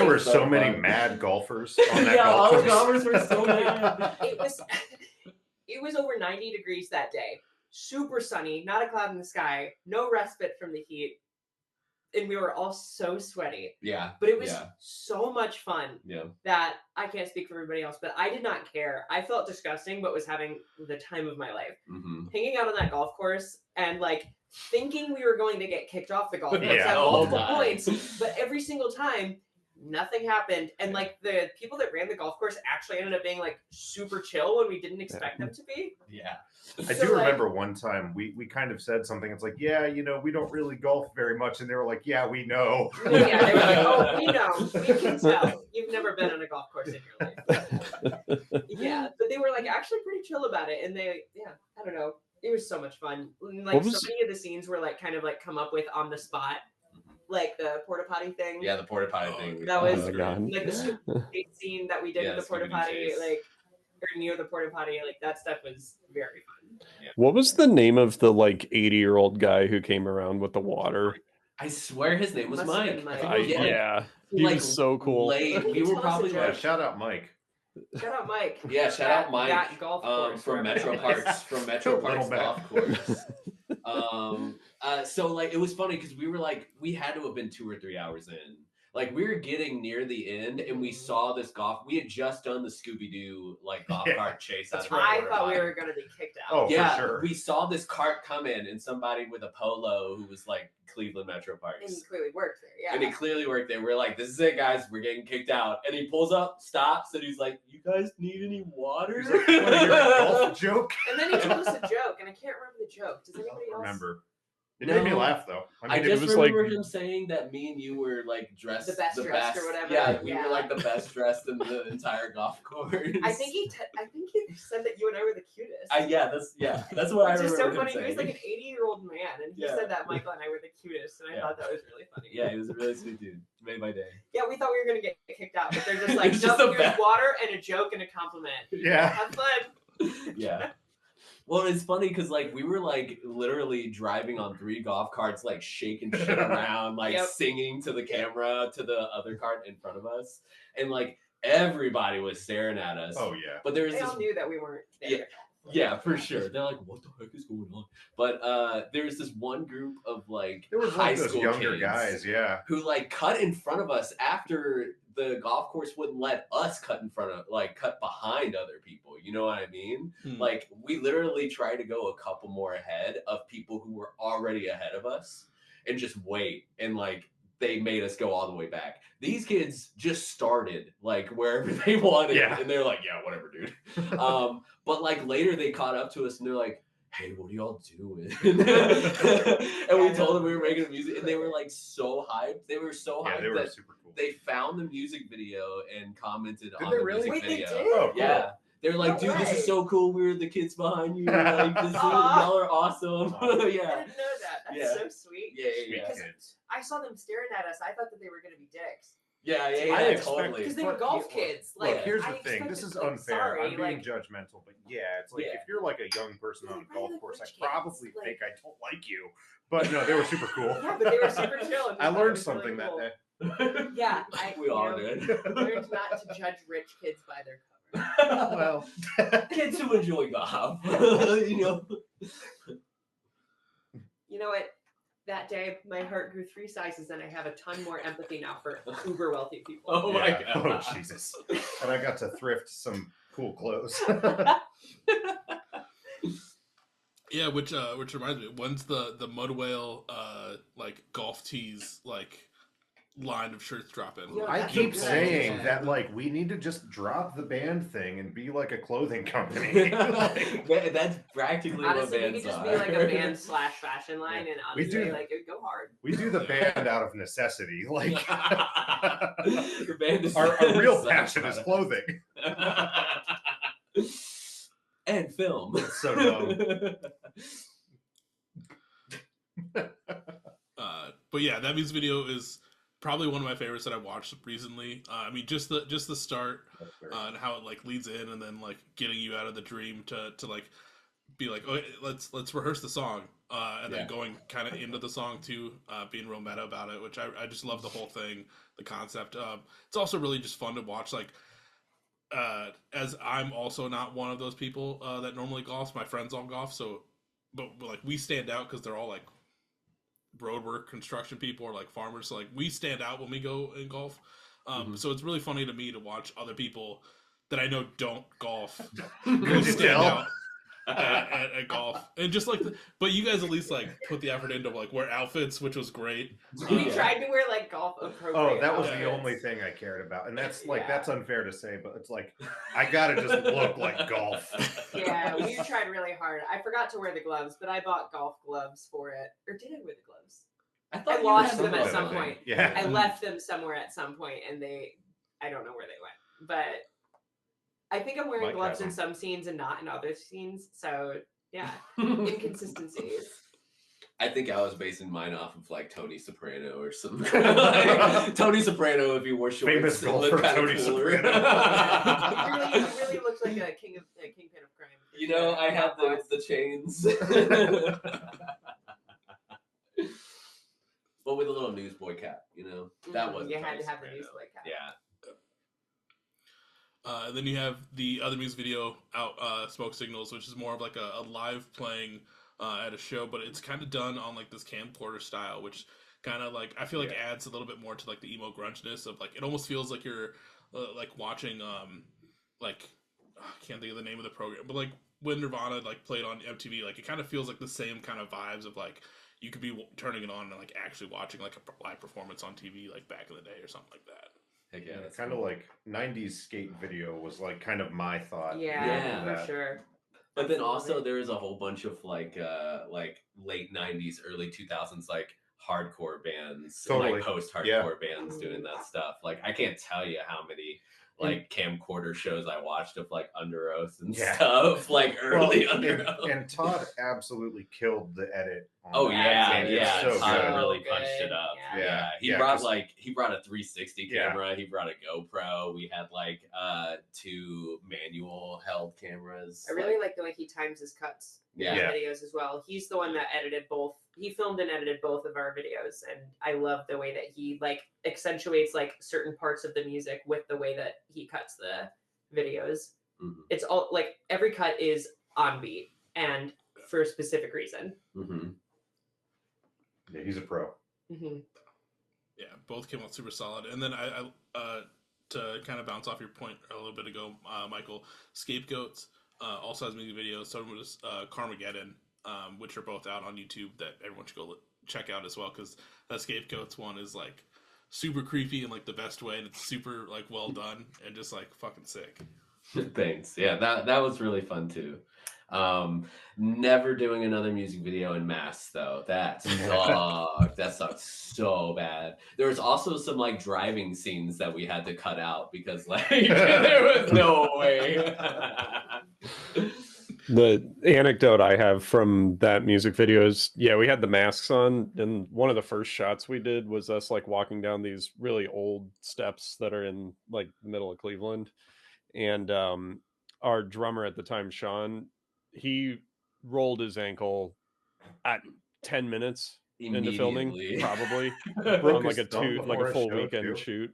were so many mad golfers on that golf course. All the golfers were so mad. It was over 90 degrees that day. Super sunny, not a cloud in the sky, no respite from the heat. And we were all so sweaty. Yeah. But it was so much fun. Yeah. That I can't speak for everybody else, but I did not care. I felt disgusting, but was having the time of my life. Hanging out on that golf course and like thinking we were going to get kicked off the golf course at multiple points, but every single time nothing happened. And like the people that ran the golf course actually ended up being like super chill when we didn't expect them to be. Yeah. I do remember one time we kind of said something. It's like, yeah, you know, we don't really golf very much. And they were like, yeah, we know. Yeah, they were like, oh, we know. We can tell. You've never been on a golf course in your life. Yeah. But they were like actually pretty chill about it. And they, I don't know. It was so much fun. Like so many of the scenes were like kind of like come up with on the spot. Like the porta potty thing. Yeah, the porta potty thing. That was like the scene that we did in the porta potty, like or near the porta potty. Like that stuff was very fun. Yeah. What was the name of the like 80-year-old guy who came around with the water? I swear his name was Mike. Yeah, he was so cool. We were probably shout out Mike. Shout out Mike. Yeah, shout out Mike. That golf course from Metro Parks Golf Course. So like it was funny because we were like we had to have been 2 or 3 hours in. Like we were getting near the end and we saw this golf. We had just done the Scooby-Doo like golf cart chase. I thought we were gonna be kicked out. Oh yeah, for sure. We saw this cart come in and somebody with a polo who was like Cleveland Metro Parks. And he clearly worked there. Yeah. And he clearly worked there. We're like, this is it, guys. We're getting kicked out. And he pulls up, stops, and he's like, "You guys need any water?" He's like, "You want to hear a golf joke?" And then he told us a joke, and I can't remember the joke. Does anybody else remember? It made me laugh though. I just remember him saying that me and you were like dressed the best dressed or whatever. Yeah, we were like the best dressed in the entire golf course. I think he said that you and I were the cutest. That's what I remember. It's just so funny. Saying. He was like an 80-year-old man, and he said that Michael and I were the cutest, and I thought that was really funny. Yeah, he was a really sweet dude. Made my day. Yeah, we thought we were gonna get kicked out, but they're just like, no, here's water and a joke and a compliment. Yeah, have fun. Yeah. Well, it's funny because like we were like literally driving on 3 golf carts, like shaking shit around, like singing to the camera to the other cart in front of us, and like everybody was staring at us. Oh yeah. But there was they all knew that we weren't there. Yeah, for sure. They're like, what the heck is going on? But there's this one group of like There was high like those school younger kids guys, yeah. who like cut in front of us after the golf course wouldn't let us cut behind other people. You know what I mean? Like we literally tried to go a couple more ahead of people who were already ahead of us and just wait, and like they made us go all the way back. These kids just started like wherever they wanted, and they're like, yeah, whatever, dude. But like later they caught up to us and they're like, hey, what are y'all doing? And we told them we were making music, and they were like so hyped. They were so hyped they were that super cool. they found the music video and commented on they the really? music Wait, video. they did? Oh, cool. Yeah. They're like, No dude, this way. is so cool. We're the kids behind you. Like, this is, y'all are awesome. I Yeah. didn't know that. That's Yeah. so sweet. Yeah, Sweet yeah, kids. I saw them staring at us. I thought that they were going to be dicks. yeah, I expect- totally. Because they were But golf you- kids. Look, Like, here's I the thing. This expected, is like, unfair. sorry, I'm being like, judgmental, but yeah, it's like Yeah. if you're like a young person on a Why are golf they course, I rich kids? probably Like- think I don't like you. But no, they were super cool. Yeah, but they were super chill. And I thought it learned was something really cool. that day. Yeah, We all did. learned not to judge rich kids by their cover. Well, Kids who enjoy golf. You know? You know what? That day, my heart grew 3 sizes, and I have a ton more empathy now for uber wealthy people. Oh my yeah. god. Oh Jesus! And I got to thrift some cool clothes. Yeah, which reminds me, when's the Mud Whale like golf tees like line of shirts dropping? Yeah, I that's keep a good saying idea. that like we need to just drop the band thing and be like a clothing company. Like, That's practically Honestly, what we bands could just are. be like a band / fashion line, and We honestly, do. like it would go hard. we do the band out of necessity. Like The band is our real passion is clothing. And film. It's so dumb. But yeah, that music video is probably one of my favorites that I watched recently. I mean, just the start and how it like leads in, and then like getting you out of the dream to like be like, oh, let's rehearse the song, and then going kind of into the song too, being real meta about it, which I just love the whole thing, the concept. It's also really just fun to watch, like. As I'm also not one of those people that normally golfs. My friends all golf, so but like we stand out because they're all like roadwork construction people or like farmers. So like we stand out when we go in golf. So it's really funny to me to watch other people that I know don't golf really you stand tell? out at golf, and just like but you guys at least like put the effort into like wear outfits, which was great. We tried to wear like golf appropriate. Oh, that was the outfits. only thing I cared about, and that's like Yeah. that's unfair to say, but it's like I gotta just look like golf. Yeah, we tried really hard. I forgot to wear the gloves, but I bought golf gloves for it. Or did I wear the gloves? I thought I you lost had them at of some thing. point. Yeah. I left them somewhere at some point, and I don't know where they went. But I think I'm wearing Mike gloves has in them. some scenes and not in other scenes. So yeah, inconsistencies. I think I was basing mine off of like Tony Soprano or something. Like, Tony Soprano, if he wore shorts, Famous it looked golfer kinda Tony cooler. Soprano. You really looked like a kingpin of crime. for You know, sure. I had Golf the chains. But with a little newsboy cap, you know, that was You had to have the newsboy cap. Yeah. And then you have the other music video out, Smoke Signals, which is more of like a live playing at a show, but it's kind of done on like this camcorder style, which kind of like I feel like adds a little bit more to like the emo grungeness of like it almost feels like you're like watching like I can't think of the name of the program, but like when Nirvana like played on MTV, like it kind of feels like the same kind of vibes of like you could be turning it on and like actually watching like a live performance on TV like back in the day or something like that. Heck yeah, that's Kind of like 90s skate video was like kind of my thought. Yeah, of for that. sure. But then Absolutely. also there is a whole bunch of like late 90s, early 2000s like hardcore bands, Totally. like post-hardcore bands doing that stuff. Like I can't tell you how many like camcorder shows I watched of like Under Oath and stuff, like early Under Oath. And Todd absolutely killed the edit. On Oh that. yeah, It's yeah. so Todd good. really good. punched it up. Yeah. Yeah, he Yeah, brought 'cause- he brought a 360 Yeah. camera. He brought a GoPro. We had like 2 manual held cameras. I really like the way he times his cuts in Yeah. his videos as well. He's the one that edited both. He filmed and edited both of our videos, and I love the way that he like accentuates like certain parts of the music with the way that he cuts the videos. Mhm. It's all like every cut is on beat and for a specific reason. Yeah, he's a pro. Yeah, both came out super solid. And then I to kind of bounce off your point a little bit ago, Michael, Scapegoats also has music videos. So was Carmageddon, which are both out on YouTube that everyone should go check out as well, because that Scapegoats one is like super creepy in like the best way, and it's super like well done and just like fucking sick. Thanks. Yeah, that was really fun too. Never doing another music video in mass though. That sucked. That sucked so bad. There was also some like driving scenes that we had to cut out because like there was no way. The anecdote I have from that music video is, yeah, we had the masks on, and one of the first shots we did was us like walking down these really old steps that are in like the middle of Cleveland. And our drummer at the time, Sean, he rolled his ankle at 10 minutes into filming, probably on like a full weekend shoot.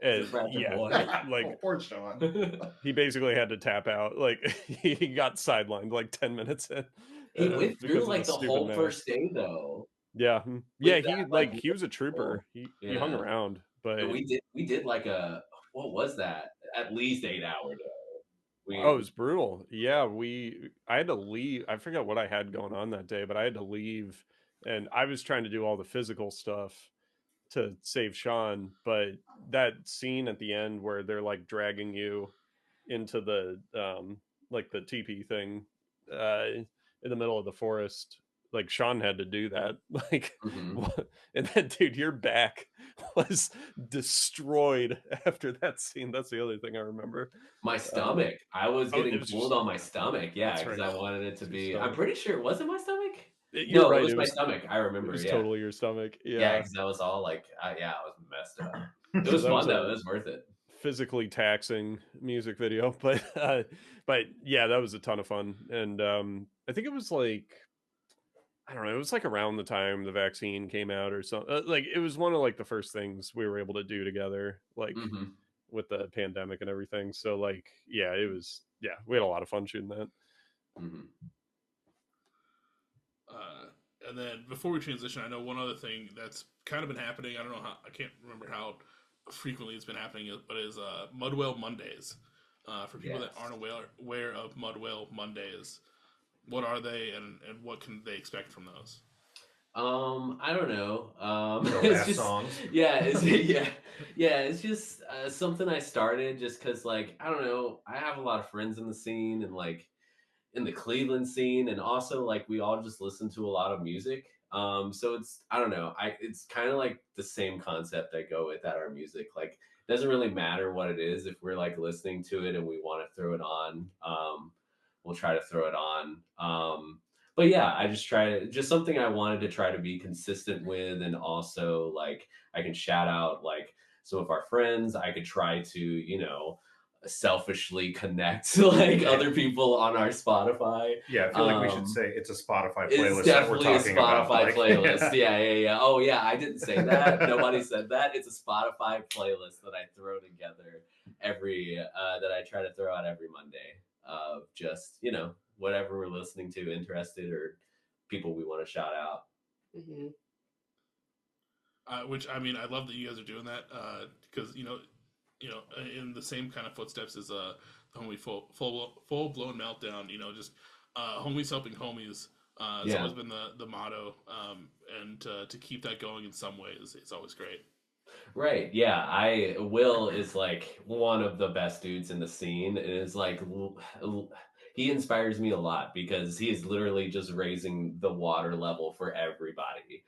And yeah, like poor Sean. He basically had to tap out. Like he got sidelined like 10 minutes in. He went through like the whole first day though. Yeah, yeah. He was a trooper. He hung around, but we did like what was that? At least 8 hours. It was brutal. Yeah, I had to leave. I forgot what I had going on that day, but I had to leave, and I was trying to do all the physical stuff to save Sean. But that scene at the end where they're like dragging you into the like the teepee thing in the middle of the forest, like Sean had to do that. Like, and then dude, your back was destroyed after that scene. That's the other thing I remember. My stomach. I was getting pulled on my stomach. Yeah, because I wanted it to be. I'm pretty sure it wasn't my stomach. No, right. It was my stomach. I remember. It was totally your stomach. Yeah, because I was all like, I was messed up. It was fun though. It was worth it. Physically taxing music video, but yeah, that was a ton of fun. And I think it was like, I don't know, it was like around the time the vaccine came out or something. Like it was one of like the first things we were able to do together, like with the pandemic and everything. So like, yeah, we had a lot of fun shooting that. And then before we transition, I know one other thing that's kind of been happening. I don't know how, I can't remember how frequently it's been happening, but is Mudwell Mondays. For people that aren't aware of Mudwell Mondays, what are they, and what can they expect from those? I don't know. It's just songs. It's just something I started just because, like, I don't know. I have a lot of friends in the scene and like in the Cleveland scene, and also like we all just listen to a lot of music. So it's, I don't know. It's kind of like the same concept I go with at our music. Like, it doesn't really matter what it is. If we're like listening to it and we want to throw it on, we'll try to throw it on. But yeah, I just something I wanted to try to be consistent with. And also like, I can shout out like some of our friends. I could try to, selfishly connect like other people on our Spotify. Yeah, I feel like we should say it's a Spotify playlist. It's definitely that we're talking a Spotify about. playlist. Yeah. Oh yeah, I didn't say that. Nobody said that. It's a Spotify playlist that I throw together every that I try to throw out every Monday of just whatever we're listening to, interested, or people we want to shout out. Which, I mean, I love that you guys are doing that because in the same kind of footsteps as the homie full blown meltdown. Just homies helping homies. It's always been the motto, and to keep that going in some ways, it's always great. Right. Yeah. Will is like one of the best dudes in the scene. It is like he inspires me a lot because he is literally just raising the water level for everybody.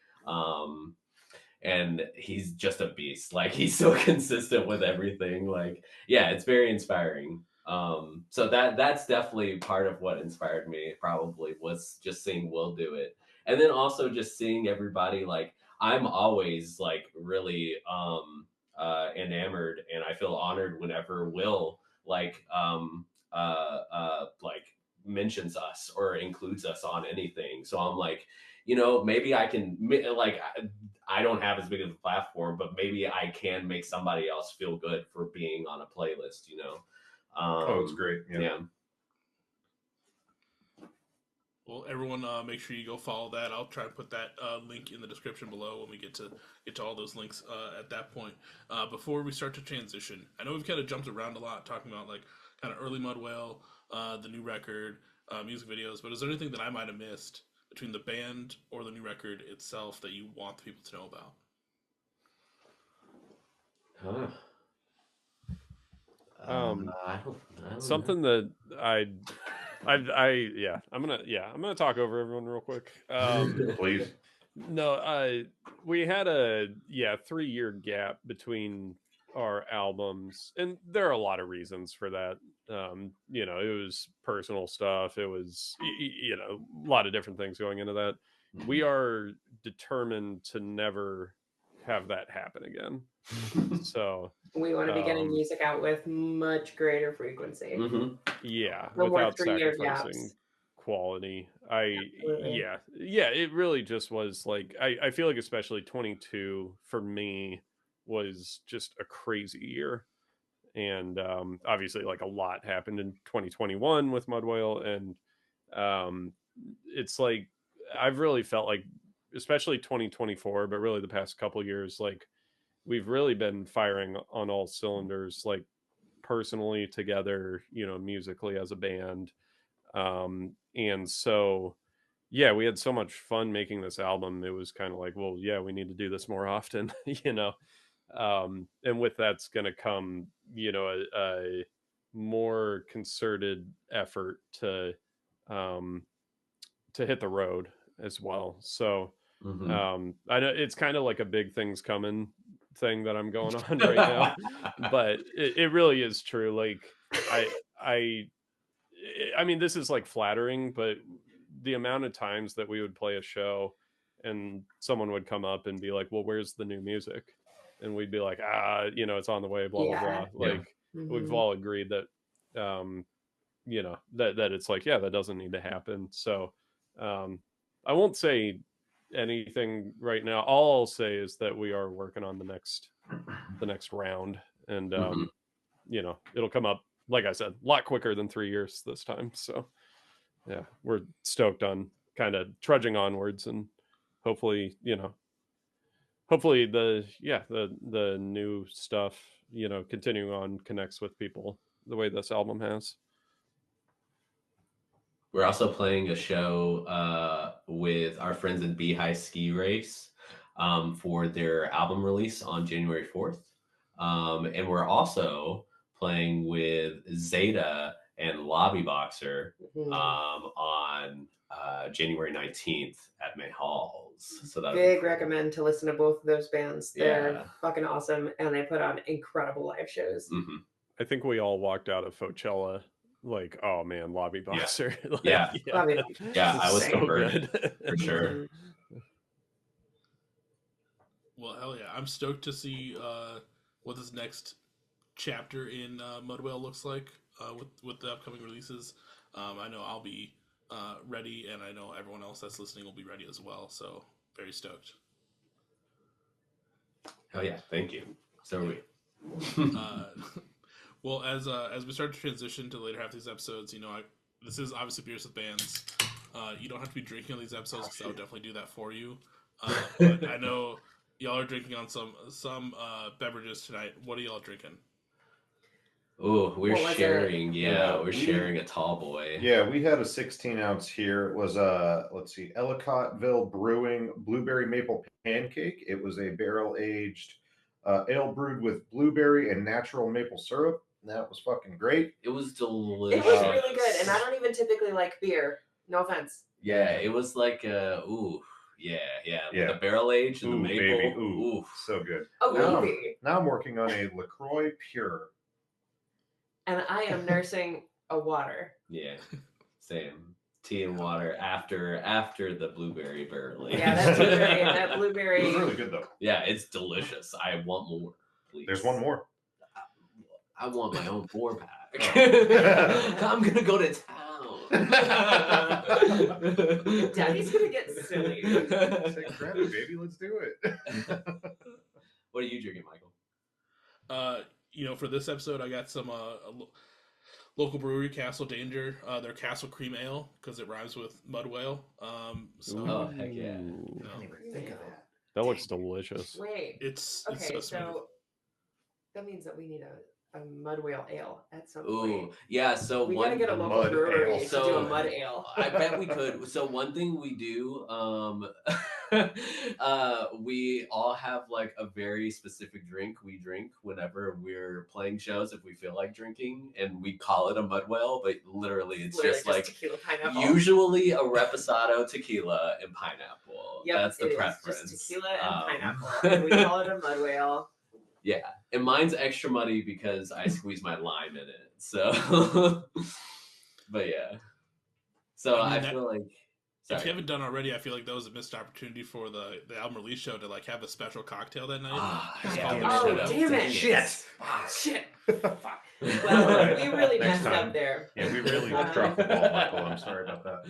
And he's just a beast. Like, he's so consistent with everything. Like, yeah, it's very inspiring. So that's definitely part of what inspired me, probably, was just seeing Will do it. And then also just seeing everybody, like, I'm always like really enamored, and I feel honored whenever Will like mentions us or includes us on anything. So I'm like, maybe I can, like, I don't have as big of a platform, but maybe I can make somebody else feel good for being on a playlist, Oh, it's great. Yeah. Well, everyone, make sure you go follow that. I'll try and put that link in the description below when we get to all those links at that point. Before we start to transition, I know we've kind of jumped around a lot, talking about like kind of early Mudwell, the new record, music videos. But is there anything that I might have missed between the band or the new record itself that you want the people to know about? I don't Something know. that I'm gonna talk over everyone real quick. Please. No, we had a 3-year gap between our albums, and there are a lot of reasons for that. It was personal stuff. It was a lot of different things going into that. We are determined to never have that happen again. So we want to be getting music out with much greater frequency. Yeah, No more without 3-year sacrificing gaps. quality. Absolutely. It really just was like I feel like especially 22 for me was just a crazy year. And obviously like a lot happened in 2021 with Mudwhale, and it's like I've really felt like especially 2024, but really the past couple years, like we've really been firing on all cylinders, like personally together, musically as a band. And so we had so much fun making this album. It was kind of like, well, we need to do this more often. And with that's going to come a more concerted effort to hit the road as well. So I know it's kind of like a big things coming thing that I'm going on right now, but it really is true. Like I mean, this is like flattering, but the amount of times that we would play a show and someone would come up and be like, well, where's the new music? And we'd be like, it's on the way, blah, blah, blah. Like we've all agreed that, that it's like, that doesn't need to happen. So I won't say anything right now. All I'll say is that we are working on the next round, and it'll come up, like I said, a lot quicker than 3 years this time. So we're stoked on kind of trudging onwards, and hopefully the new stuff, continuing on connects with people the way this album has. We're also playing a show with our friends in Beehive Ski Race for their album release on January 4th. And we're also playing with Zeta and Lobby Boxer on January 19th at May Halls. So that big recommend to listen to both of those bands. They're fucking awesome, and they put on incredible live shows. I think we all walked out of Coachella like, oh man, Lobby Boxer. I was so good for sure. Well, hell yeah, I'm stoked to see what this next chapter in Mudwhale looks like with the upcoming releases. I know I'll be ready, and I know everyone else that's listening will be ready as well. So very stoked. Hell yeah, thank you. So are we. Well, as we start to transition to the later half of these episodes, this is obviously Beers with Bands. You don't have to be drinking on these episodes, because I would definitely do that for you. But I know y'all are drinking on some beverages tonight. What are y'all drinking? Oh, we're sharing. We're sharing a tall boy. Yeah, we had a 16 ounce here. It was Ellicottville Brewing Blueberry Maple Pancake. It was a barrel aged ale brewed with blueberry and natural maple syrup. That was fucking great. It was delicious. It was really good, and I don't even typically like beer. No offense. Yeah, it was like with the barrel age and the maple. Baby. Ooh, so good. Oh, now I'm working on a LaCroix Pure. And I am nursing a water. Yeah, same. Tea and water after the blueberry barrel age. Yeah, that blueberry. It's really good though. Yeah, it's delicious. I want more, please. There's one more. I want my own 4-pack. I'm gonna go to town. Daddy's gonna get silly. Say, grab it, baby. Let's do it. What are you drinking, Michael? For this episode, I got some local brewery, Castle Danger, their Castle Cream Ale, because it rhymes with mud whale. Oh, heck yeah. I didn't even think of that. That looks delicious. Wait. It's Okay, so smooth. so that means that we need a mud whale ale at some Ooh, point. yeah. So We gotta get a a local mud brewery ale. to do So- a mud ale. I bet we could. So one thing we do, we all have like a very specific drink we drink whenever we're playing shows if we feel like drinking, and we call it a mud whale, but literally it's just like tequila pineapple. usually a reposado tequila and pineapple. Yep, That's the it is preference. just tequila and pineapple. Um, And we call it a mud whale. Yeah, and mine's extra muddy because I squeeze my lime in it. So, but yeah. So I I, mean, feel like. If Sorry. you haven't done already, I feel like that was a missed opportunity for the album release show to like have a special cocktail that night. Ah, Just yeah, call it we a Oh, should have. damn it. Shit. Shit. Fuck. Well, we really Next messed time. up there. Yeah, we really dropped the ball, Michael. I'm sorry about that.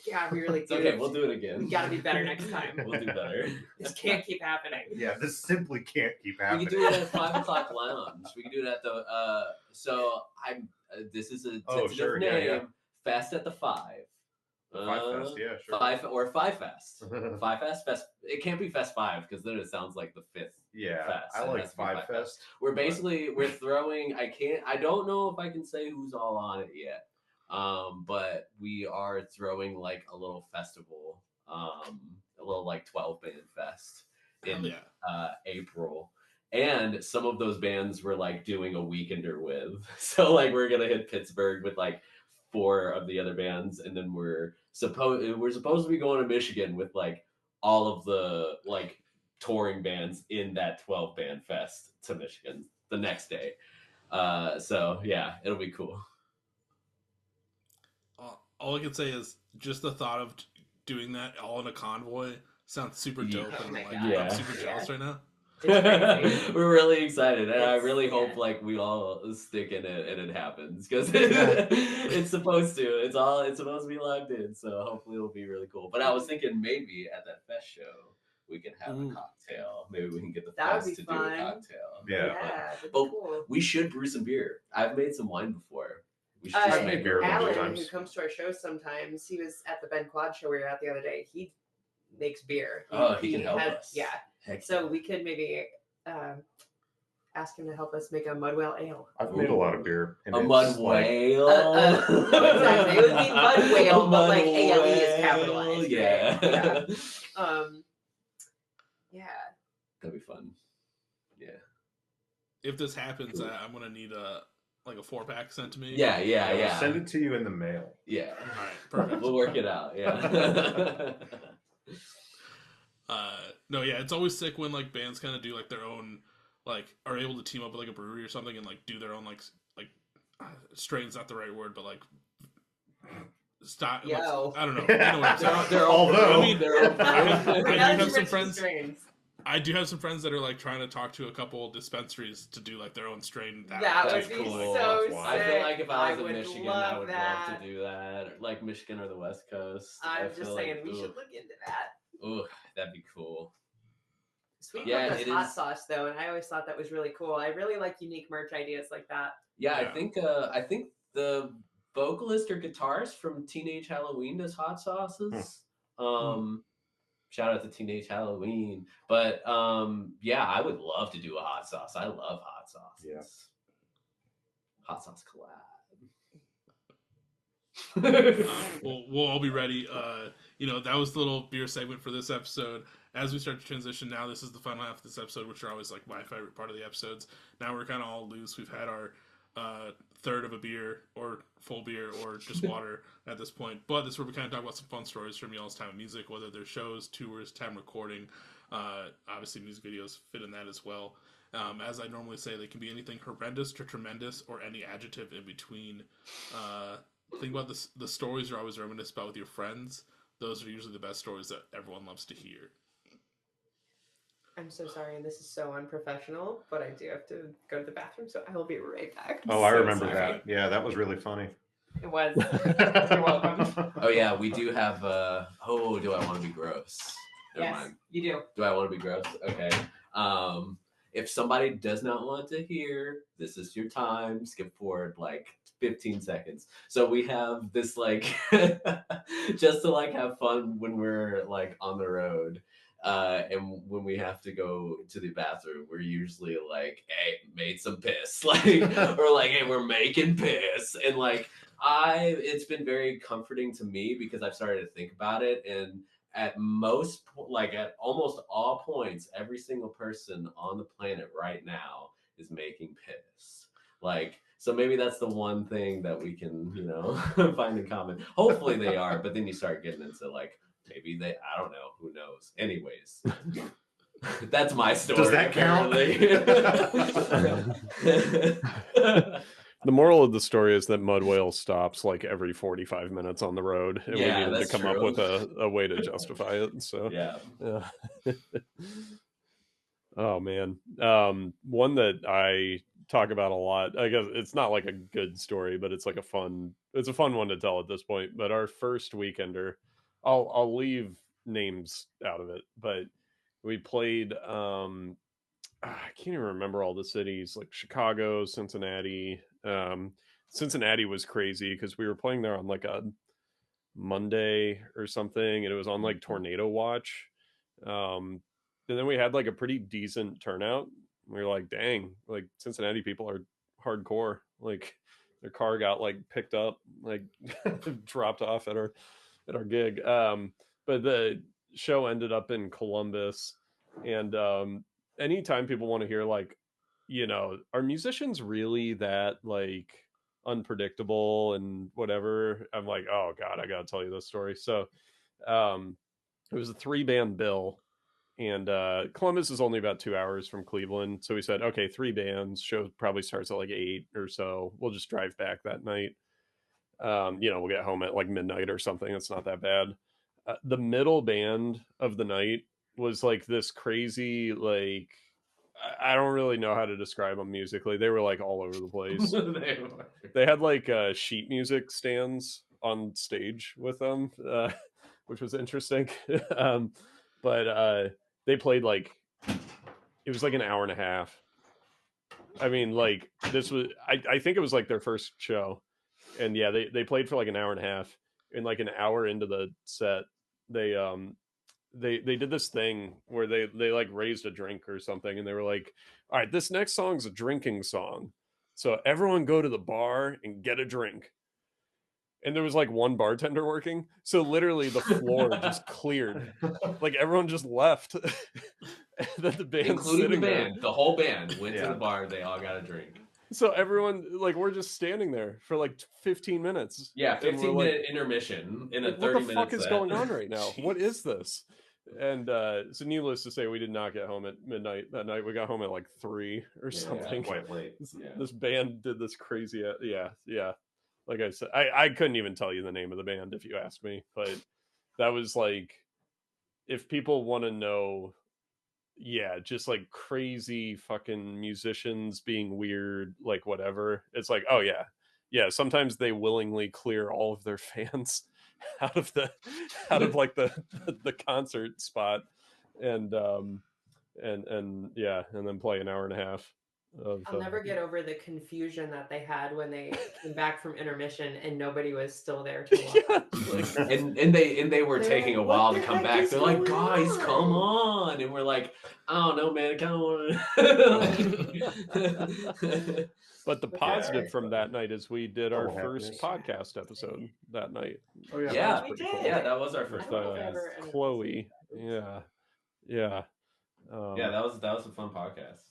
Yeah, we really It's do. okay, we'll do it again. We gotta be better next time. We'll do better. This can't keep happening. Yeah, this simply can't keep We happening. could do it at 5 o'clock lounge. We could do it at the. So I'm. This is a Oh, tentative sure, name. yeah. Fest at the 5. Five Fest, yeah, sure. 5 or 5 Fest. 5 Fest. It can't be Fest 5 because then it sounds like the 5th. Yeah, Fest. I It like has to be Five Five Fest. We're basically we're throwing. I don't know if I can say who's all on it yet. But we are throwing like a little festival, a little like 12 band fest Hell in yeah. April. And some of those bands we're like doing a weekender with. So like we're gonna hit Pittsburgh with like 4 of the other bands, and then we're supposed to be going to Michigan with like all of the like touring bands in that 12 band fest to Michigan the next day. So yeah, it'll be cool. All I can say is just the thought of doing that all in a convoy sounds super dope, Oh and my like God. Yeah. I'm super jealous right now. It's crazy. We're really excited, and I It's- really hope yeah. like we all stick in it and it happens because it's supposed to. It's supposed to be locked in, so hopefully it'll be really cool. But I was thinking maybe at that fest show we can have a cocktail. Maybe we can get the That would fest be to do a fun. cocktail. Yeah. that'd be But cool. we should brew some beer. I've made some wine before. We should just I've make made beer a bunch of Alan, times. who comes to our shows sometimes, he was at the Ben Quad show we were at the other day. He makes beer. He can help us. Yeah. Heck So we could maybe ask him to help us make a mud whale ale. I've made a lot of beer. and a it's mud like- whale. Exactly. It would be mud whale, A but like mud ALE is whale, capitalized. right? Yeah. Yeah. Yeah. That'd be fun. Yeah. If this happens, I'm gonna need a 4-pack sent to me. Yeah. I will Yeah. send it to you in the mail. Yeah. All right, perfect. We'll work it out. Yeah. No, yeah, it's always sick when like bands kind of do like their own, like are able to team up with like a brewery or something and like do their own like strain's not the right word, but like style. Yo. I don't know. You know what I'm saying. They're Although- I mean, I do have some Mention friends. strains. I do have some friends that are like trying to talk to a couple dispensaries to do like their own strain. That That'd would be be cool. so That's I sick. feel like if I was in would Michigan, love I would that. love to do that. Like Michigan or the West Coast. I'm I just feel saying like, we ooh, should look into that. ooh, that'd be cool. Sweet Yeah, Pepper's it hot is. sauce though, and I always thought that was really cool. I really like unique merch ideas like that. Yeah, Yeah. I think the vocalist or guitarist from Teenage Halloween does hot sauces. Shout out to Teenage Halloween. But yeah, I would love to do a hot sauce. I love hot sauces. Yeah. Hot sauce collab. We'll all be ready. That was the little beer segment for this episode. As we start to transition now, this is the final half of this episode, which are always like my favorite part of the episodes. Now we're kind of all loose. We've had our third of a beer or full beer or just water at this point. But this is where we kind of talk about some fun stories from y'all's time of music, whether they're shows, tours, time recording. Obviously, music videos fit in that as well. As I normally say, they can be anything horrendous to tremendous or any adjective in between. Think about this: the stories you're always reminisce about with your friends. Those are usually the best stories that everyone loves to hear. I'm so sorry, and this is so unprofessional, but I do have to go to the bathroom, so I will be right back. Oh, I So remember sorry. that. Yeah, that was really funny. It was. You're welcome. Oh yeah, we do have do I want to be gross? Never Yes, mind. you do. Do I want to be gross? Okay. if somebody does not want to hear, this is your time. Skip forward like 15 seconds. So we have this like just to like have fun when we're like on the road. And when we have to go to the bathroom, we're usually like, hey, made some piss. Like, or like, hey, we're making piss. And like, it's been very comforting to me because I've started to think about it. And at almost all points, every single person on the planet right now is making piss. Like, so maybe that's the one thing that we can, find in common. Hopefully they are, but then you start getting into like, maybe I don't know, who knows. Anyways, that's my story. Does that count? The moral of the story is that Mud Whale stops like every 45 minutes on the road, and we needed to come up with a way to justify it. So yeah. Oh man, one that I talk about a lot. I guess it's not like a good story, but it's like a fun one to tell at this point. But our first weekender, I'll leave names out of it, but we played I can't even remember all the cities, like Chicago, Cincinnati. Cincinnati was crazy because we were playing there on like a Monday or something, and it was on like tornado watch. And then we had like a pretty decent turnout. We were like, dang, like Cincinnati people are hardcore. Like their car got like picked up, like dropped off at our gig. But the show ended up in Columbus, and anytime people want to hear like, are musicians really that like unpredictable and whatever, I'm like, oh god, I gotta tell you this story. So it was a 3-band bill, and Columbus is only about 2 hours from Cleveland, so we said, okay, 3 bands, show probably starts at like 8 or so, we'll just drive back that night. We'll get home at like midnight or something. It's not that bad. The middle band of the night was like this crazy, like, I don't really know how to describe them musically. They were like all over the place. They had like sheet music stands on stage with them, which was interesting. But they played like, it was like an hour and a half. I mean, like this was, I think it was like their first show. And yeah, they played for like an hour and a half, and like an hour into the set, they did this thing where they like raised a drink or something, and they were like, all right, this next song's a drinking song, so everyone go to the bar and get a drink. And there was like one bartender working, so literally the floor just cleared, like everyone just left. And then the band, including the band, there. The whole band went to the bar. They all got a drink. So everyone, like, we're just standing there for like 15 minutes. Yeah, 15-minute intermission in a 30-minute set. What the fuck is going on right now? What is this? And so needless to say, we did not get home at midnight that night. We got home at like 3 or something. Quite late. This band did this crazy, yeah. Like I said, I couldn't even tell you the name of the band if you asked me, but that was like, if people want to know, yeah, just like crazy fucking musicians being weird, like whatever, it's like, oh yeah, sometimes they willingly clear all of their fans out of like the concert spot, and yeah, and then play an hour and a half of, I'll never get over the confusion that they had when they came back from intermission and nobody was still there to watch. and they were taking a while to come back. They're like, guys, come on. And we're like, I don't know, man, come on. But the positive from that night is we did our first podcast episode that night. Oh yeah, yeah, we did. Cool. Yeah, that was our first podcast. Chloe, yeah. Yeah, that was a fun podcast.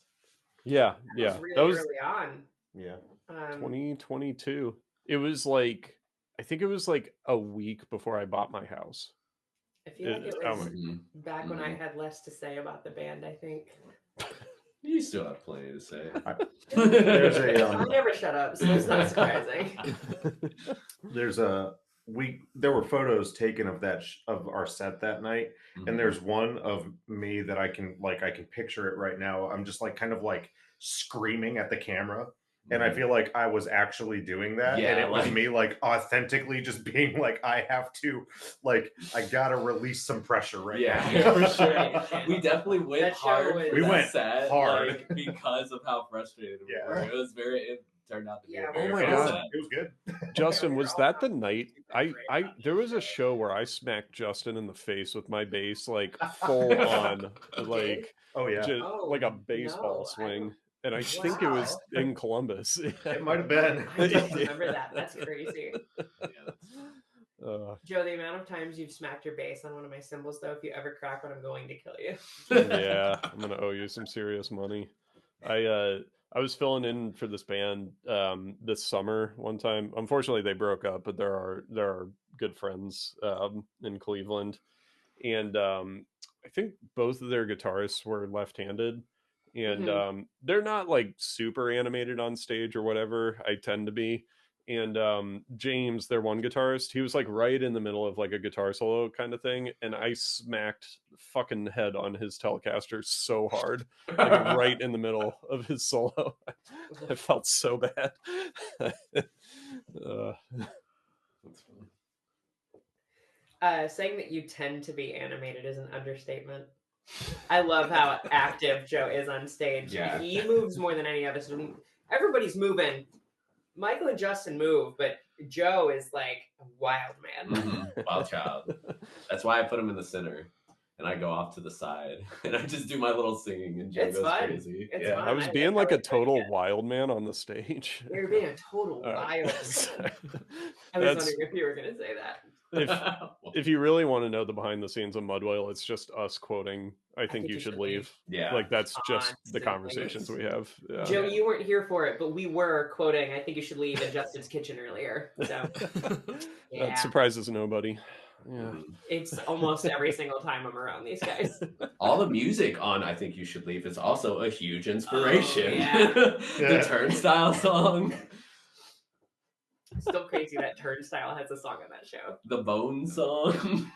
Yeah. That was early on. Yeah. 2022. It was like, I think it was like a week before I bought my house. I feel like it was back when I had less to say about the band, I think. You still have plenty to say. I never shut up, so it's not surprising. There were photos taken of of our set that night, and there's one of me that I can picture it right now. I'm just like kind of like screaming at the camera, And I feel like I was actually doing that. Yeah, and it was like- me like authentically just being like, I have to, like, I gotta release some pressure right Yeah, now. for sure. Yeah. We definitely went That show hard was- for We that went set, hard. like, because of how frustrated we Yeah. were. It turned out to be Yeah, a very Oh my fun God. set. It was good. Justin, we were was all that the talking night great about there that was a show. show where I smacked Justin in the face with my bass, like full on, like Oh yeah, just Oh, like a baseball no, I swing. don't- And I think it was Wow. in Columbus. it might have been. I don't remember that. That's crazy. Joe, the amount of times you've smacked your bass on one of my cymbals, though, if you ever crack one, I'm going to kill you. Yeah, I'm gonna owe you some serious money. I was filling in for this band this summer one time. Unfortunately, they broke up, but there are good friends in Cleveland, and I think both of their guitarists were left-handed, and they're not like super animated on stage or whatever. I tend to be. And James, their one guitarist, he was like right in the middle of like a guitar solo kind of thing, and I smacked fucking head on his Telecaster so hard, like right in the middle of his solo. I felt so bad. Saying that you tend to be animated is an understatement. I love how active Joe is on stage. Yeah. He moves more than any of us. Everybody's moving. Michael and Justin move, but Joe is like a wild man. Wild child. That's why I put him in the center, and I go off to the side, and I just do my little singing, and Joe It's goes fun. crazy. It's Yeah. fun. I was I being like like how a we're doing total it. wild man on the stage. You're being a total wild. I was wondering if you were going to say that. If you really want to know the behind the scenes of Mudwhale, it's just us quoting I think you should leave. Yeah. Like that's just the Constantly. conversations we have. Yeah. Joe, you weren't here for it, but we were quoting I think you should leave in Justin's kitchen earlier. So yeah. That surprises nobody. Yeah. It's almost every single time I'm around these guys. All the music on I Think You Should Leave is also a huge inspiration. yeah. The Turnstile song. Still crazy that Turnstile has a song on that show. The Bone song.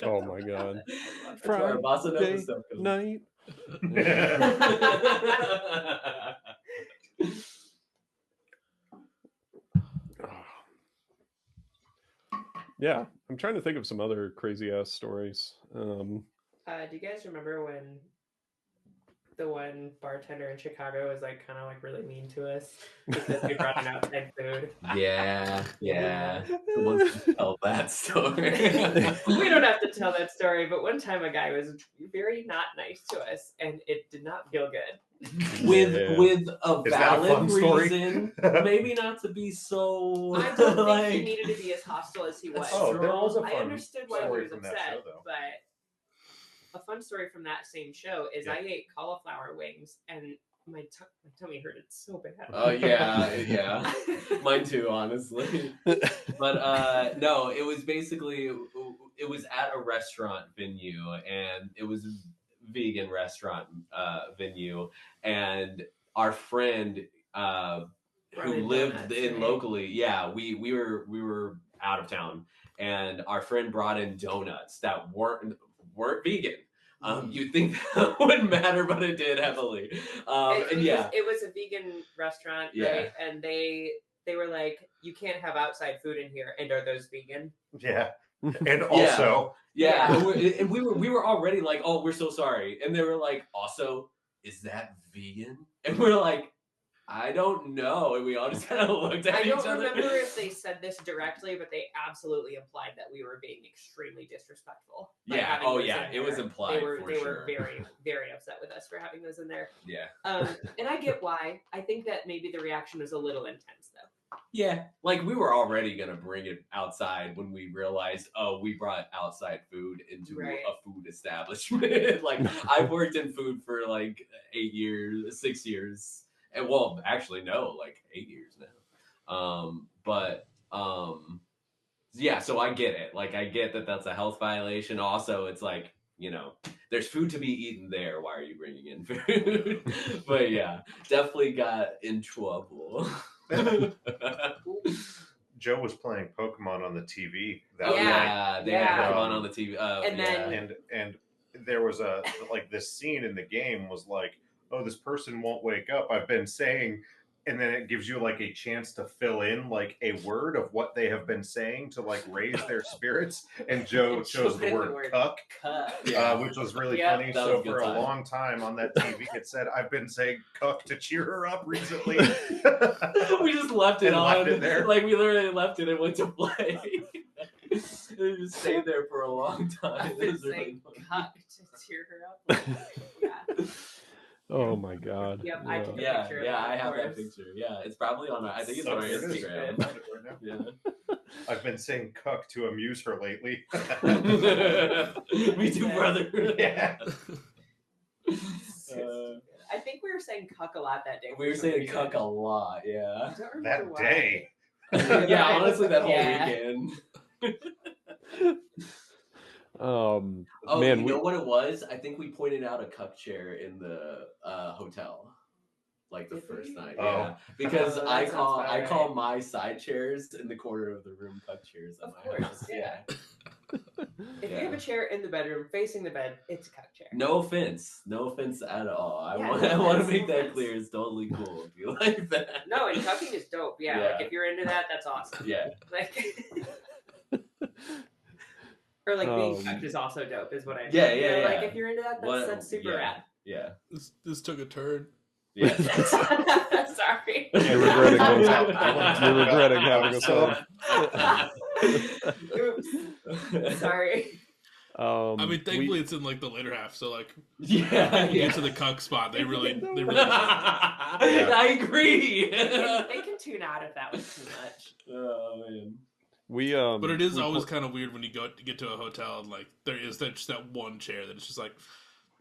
Oh my god. That's where our bossa nova Friday stuff comes. night. Yeah, I'm trying to think of some other crazy ass stories. Do you guys remember when the one bartender in Chicago was like kind of like really mean to us because we brought in outside food? Yeah. Who wants to tell that story? We don't have to tell that story, but one time a guy was very not nice to us, and it did not feel good. with a Is that a valid fun story? reason, maybe not to be so. I don't think like, he needed to be as hostile as he was. Oh, there was a I fun understood why he story was from that upset, show, though. but a fun story from that same show is I ate cauliflower wings and my tummy hurted so bad. Oh yeah. Mine too, honestly. But no, it was basically it was at a restaurant venue, and it was a vegan restaurant venue, and our friend who Running lived donuts, in right? locally, we were out of town, and our friend brought in donuts that weren't vegan. You'd think that wouldn't matter, but it did heavily. It was a vegan restaurant, Yeah. right? And they were like, "You can't have outside food in here." And are those vegan? Yeah. And also, Yeah, Yeah. and we were already like, oh, we're so sorry, and they were like, also, is that vegan? And we're like, I don't know, and we all just kind of looked at I each don't other. remember if they said this directly, but they absolutely implied that we were being extremely disrespectful. by Yeah. having Oh those yeah. in It was there. implied. They were for they sure. were very very upset with us for having those in there. Yeah. And I get why. I think that maybe the reaction was a little intense though. Yeah. Like we were already gonna bring it outside when we realized, oh, we brought outside food into Right. a food establishment. Like I've worked in food for like 6 years. And well, actually no, like 8 years now. Yeah, so I get it. Like I get that that's a health violation. Also, it's like, you know, there's food to be eaten there. Why are you bringing in food? But yeah, definitely got in trouble. Joe was playing Pokemon on the TV. That Yeah. They had Yeah. Pokemon on the TV. And then- and there was a like this scene in the game was like, oh, this person won't wake up. I've been saying and then it gives you like a chance to fill in like a word of what they have been saying to like raise their spirits. And Joe And chose the put in word cuck, Yeah. which was really Yeah. funny. That So was a good for a time. long time on that TV, it said, "I've been saying cuck to cheer her up recently." We just left it And on. left it there. Like we literally left it and went to play. It just stayed there for a long time. I've It been was really saying funny. cuck to cheer her up. Yeah. Oh my god. Yep, I took a Yeah, picture of yeah, that, I of have that course. picture. Yeah, it's probably on our. I think it's So on our there it is. I Instagram. love it right now. Yeah. I've been saying cuck to amuse her lately. Me too, brother. Yeah. I think we were saying cuck a lot that day. We were for some saying reason. cuck a lot. Yeah. I don't remember That why. day. Yeah, honestly, that whole Yeah. weekend. Oh, man, you know what it was? I think we pointed out a cuck chair in the hotel, like the Did first we? night. Oh. Yeah, because Oh, that I sounds call about I call right. my side chairs in the corner of the room cuck chairs at Of my course, house. yeah. If you Yeah. have a chair in the bedroom facing the bed, it's a cuck chair. No offense at all. I Yeah, want no I want to offense, make no that offense. clear. It's totally cool if you like that. No, and cucking is dope. Yeah, Yeah. like if you're into that, that's awesome. Yeah. Like, or like being Um, cucked is also dope, is what I mean. Yeah, You know, yeah, Like yeah. if you're into that, that's super yeah, rad. Yeah. This took a turn. Yeah. Sorry. You're regretting this. You're regretting having us So- on. Oops. Sorry. I mean, thankfully it's in like the later half, so like Yeah. when you get to the cuck spot, they really I agree. They can tune out if that was too much. Oh man. we But it is we always put- kind of weird when you get to a hotel and like there is just that one chair that it's just like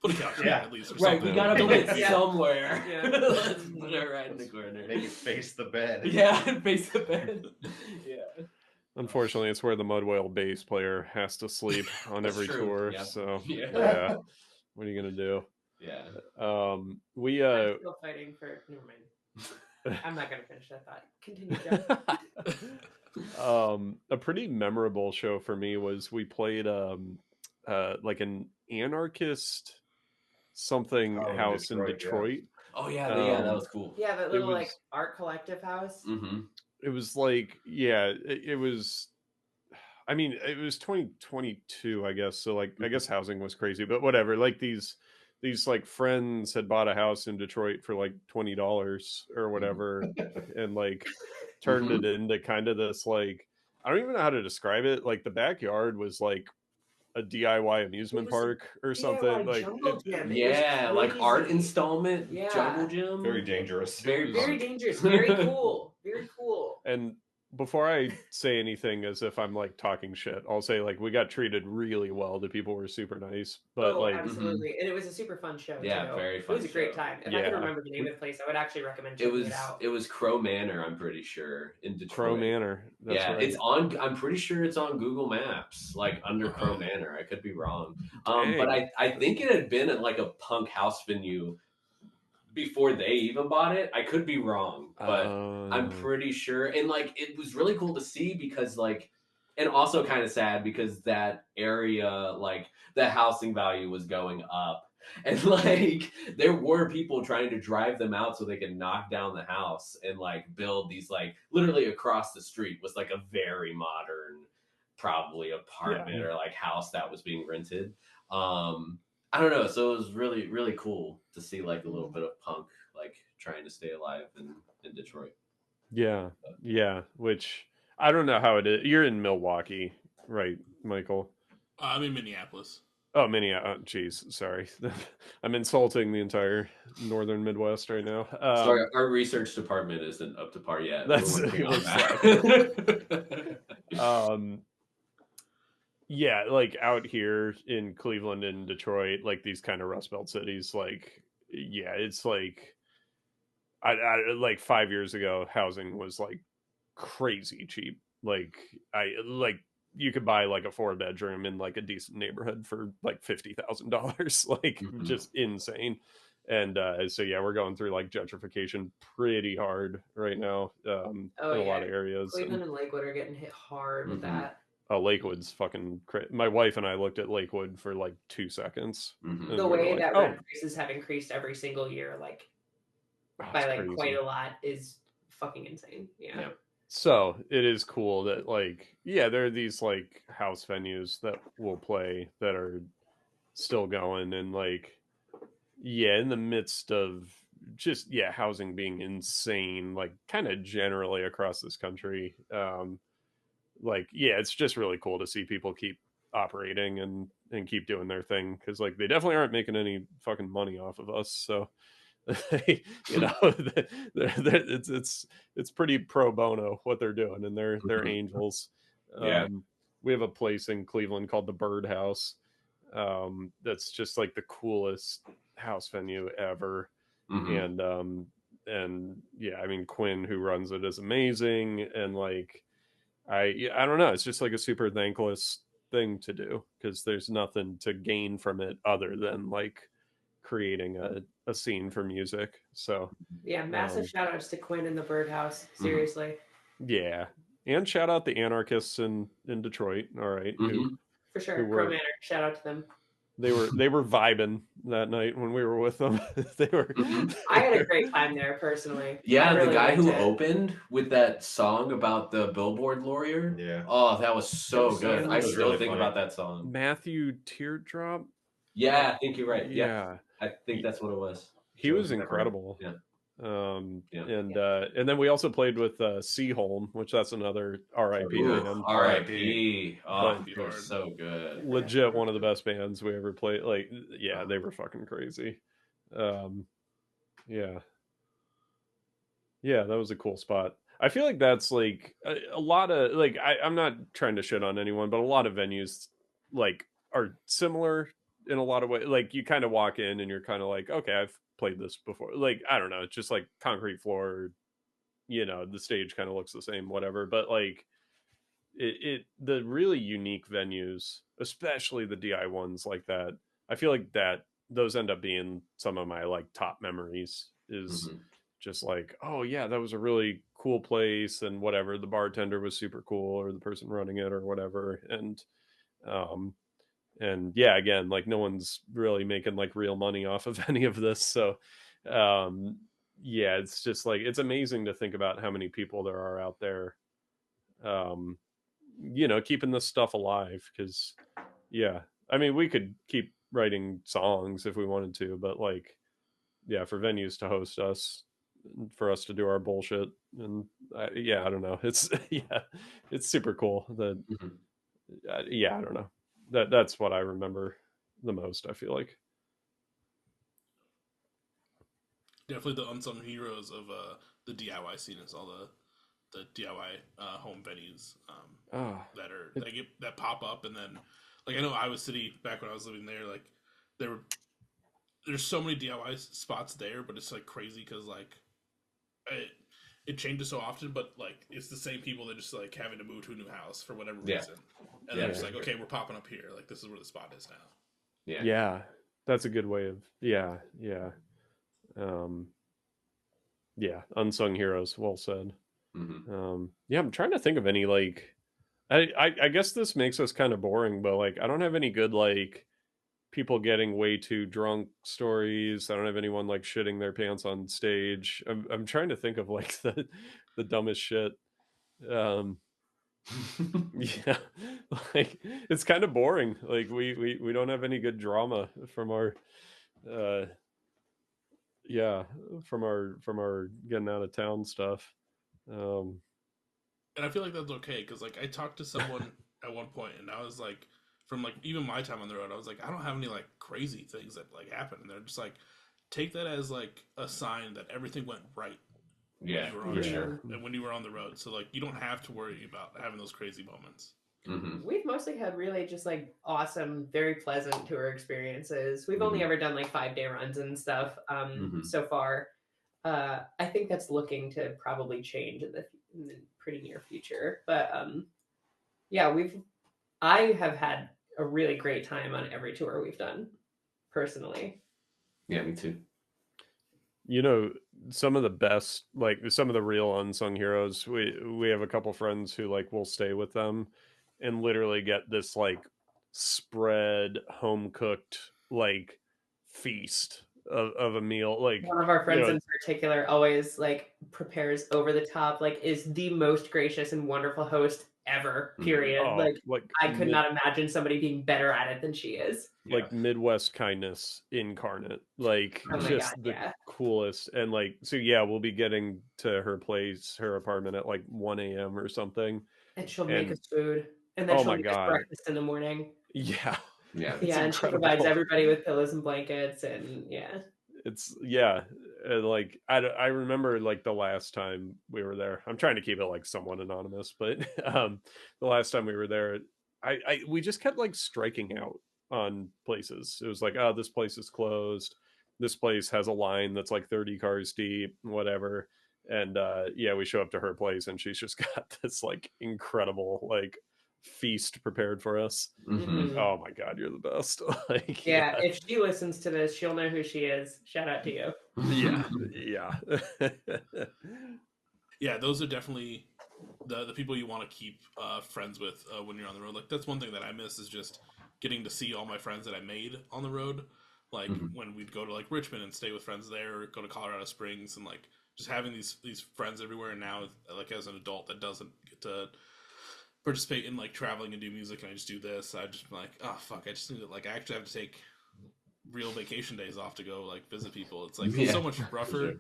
put a couch Yeah. at least or Right, something. we gotta Don't put make it me- Yeah. somewhere. Yeah. Let's put it right in the corner. Make it face the bed. Yeah, face the bed. Yeah. Unfortunately, it's where the Mudwhale bass player has to sleep on That's every true, tour. yeah. So Yeah. yeah, what are you gonna do? Yeah. We I'm still fighting for. Never mind. I'm not gonna finish that thought. Continue, Jeff. a pretty memorable show for me was we played like an anarchist something Oh, in house in Detroit, yeah. Detroit. Oh yeah, that Um, was cool. Yeah, that It little was- like art collective house. Mm-hmm. It was like, yeah, it was, I mean, it was 2022, I guess. So like, I guess housing was crazy, but whatever. Like these like friends had bought a house in Detroit for like $20 or whatever, and like turned it into kind of this like, I don't even know how to describe it. Like the backyard was like a DIY amusement It was a park or DIY something. Like jungle gym. It was Yeah, like art crazy. installment Yeah. jungle gym. Very dangerous. Very Very punk. dangerous. Very cool. Very cool. And before I say anything as if I'm like talking shit, I'll say like we got treated really well. The people were super nice, but Oh, like absolutely. And it was a super fun show. Yeah, too. very It was a fun great show. time. If I could Yeah. remember the name of the place, I would actually recommend It checking was it out. it was Crow Manor, I'm pretty sure, in Detroit. Crow Manor. That's Yeah, right. it's on. I'm pretty sure it's on Google Maps, like under Crow Manor. I could be wrong, but Dang. I think it had been at like a punk house venue before they even bought it. I could be wrong, but I'm pretty sure. And like it was really cool to see because like, and also kind of sad because that area, like the housing value was going up. And like there were people trying to drive them out so they could knock down the house and like build these like literally across the street was like a very modern probably apartment or like house that was being rented. I don't know. So it was really, really cool to see like a little bit of punk like trying to stay alive in Detroit. Yeah, yeah. Which I don't know how it is. You're in Milwaukee, right, Michael? I'm in Minneapolis. Oh, Minneapolis. Jeez, sorry. I'm insulting the entire northern Midwest right now. Sorry, our research department isn't up to par yet. That's- We're working on that. Yeah, like out here in Cleveland and Detroit, like these kind of Rust Belt cities, like yeah, it's like I like 5 years ago, housing was like crazy cheap. Like you could buy like a 4-bedroom in like a decent neighborhood for like $50,000, like just insane. And so yeah, we're going through like gentrification pretty hard right now in a lot of areas. Cleveland and Lakewood are getting hit hard with that. Oh, Lakewood's fucking crazy. My wife and I looked at Lakewood for like 2 seconds. Mhm. and The we were way like, that oh, rent prices have increased every single year, like by it's like crazy. quite a lot is fucking insane. Yeah. So it is cool that like, yeah, there are these like house venues that will play that are still going, and like, yeah, in the midst of just, yeah, housing being insane, like kind of generally across this country. Like, yeah, it's just really cool to see people keep operating and keep doing their thing, because like they definitely aren't making any fucking money off of us. So you know, it's pretty pro bono what they're doing, and they're angels. Yeah. We have a place in Cleveland called the Birdhouse. That's just like the coolest house venue ever. And yeah, I mean, Quinn, who runs it, is amazing, and like I don't know, it's just like a super thankless thing to do, because there's nothing to gain from it other than like creating a scene for music. So Yeah, massive shout outs to Quinn and the Birdhouse. Mhm. Seriously. yeah, and shout out the anarchists in Detroit. All right, For sure. who Pro were Manor, shout out to them. they were vibing that night when we were with them. They were. I had a great time there personally. Yeah, I really the guy liked who it. opened with that song about the billboard lawyer. Yeah. Oh, that was so was good. so I good. still Really think funny. about that song. Matthew Teardrop. Yeah, I think you're right. Yeah, Yeah, I think that's what it was. he was Chosen memory. incredible. Yeah. And then we also played with Seaholm, which that's another RIP Ooh, band. R.I.P. Oh, But they were so good. Legit one of the best bands we ever played. Like, yeah, they were fucking crazy. Yeah, that was a cool spot. I feel like that's like a lot of like, I'm not trying to shit on anyone, but a lot of venues like are similar in a lot of ways. Like, you kind of walk in and you're kind of like, okay, I've played this before. Like, I don't know, it's just like concrete floor, you know, the stage kind of looks the same, whatever. But like the really unique venues, especially the DI ones like that, I feel like that those end up being some of my like top memories. Is just like, oh yeah, that was a really cool place, and whatever, the bartender was super cool, or the person running it, or whatever. And yeah, again, like no one's really making like real money off of any of this. So yeah, it's just like, it's amazing to think about how many people there are out there, you know, keeping this stuff alive. Because yeah, I mean, we could keep writing songs if we wanted to, but like, yeah, for venues to host us, for us to do our bullshit, and yeah, I don't know, it's yeah, it's super cool that yeah, I don't know, that's what I remember the most, I feel like. Definitely the unsung heroes of the DIY scene is all the DIY home venues that pop up. And then like, I know Iowa City, back when I was living there, like there's so many DIY spots there, but it's like crazy because like it changes so often, but like it's the same people that just like having to move to a new house for whatever reason, and they're just like, okay, we're popping up here, like this is where the spot is now. Yeah, that's a good way of yeah, unsung heroes, well said. Yeah, I'm trying to think of any like, I guess this makes us kind of boring, but like I don't have any good like people getting way too drunk stories. I don't have anyone like shitting their pants on stage. I'm trying to think of like the dumbest shit. Yeah, like it's kind of boring. Like we don't have any good drama from our yeah, from our getting out of town stuff. And I feel like that's okay, because like I talked to someone at one point, and I was like, from like even my time on the road, I was like, I don't have any like crazy things that like happen, and they're just like, take that as like a sign that everything went right. Yeah, for sure. And when you were on the road, so like you don't have to worry about having those crazy moments. We've mostly had really just like awesome, very pleasant tour experiences. We've only ever done like 5-day runs and stuff so far. I think that's looking to probably change in the pretty near future. But yeah, I have had a really great time on every tour we've done, personally. Yeah, me too. You know, some of the best, like some of the real unsung heroes, we have a couple friends who like will stay with them and literally get this like spread home cooked like feast of a meal. Like one of our friends you know, in particular always like prepares over the top, like is the most gracious and wonderful host ever, period. oh, Like I could not imagine somebody being better at it than she is. like Midwest kindness incarnate, like Oh my just God, the yeah. coolest. And like, so yeah, we'll be getting to her place, her apartment at like 1 a.m. or something. And she'll make us food. And then Oh she'll my make us God. breakfast in the morning. Yeah. Yeah. It's Yeah, and she provides incredible. everybody with pillows and blankets, and yeah. It's like I remember like the last time we were there. I'm trying to keep it like somewhat anonymous, but the last time we were there, we just kept like striking out on places. It was like, oh, this place is closed. This place has a line that's like 30 cars deep, whatever. And yeah, we show up to her place and she's just got this like incredible like feast prepared for us. Mm-hmm. Oh my God, you're the best. Like Yeah, if she listens to this, she'll know who she is. Shout out to you. Yeah. Yeah, those are definitely the people you want to keep friends with when you're on the road. Like that's one thing that I miss is just getting to see all my friends that I made on the road. Like when we'd go to like Richmond and stay with friends there, or go to Colorado Springs, and like just having these friends everywhere. And now, like as an adult that doesn't get to participate in like traveling and do music, and I just do this, I just like, oh fuck, I just need to, like I actually have to take real vacation days off to go like visit people. It's like it's so much rougher.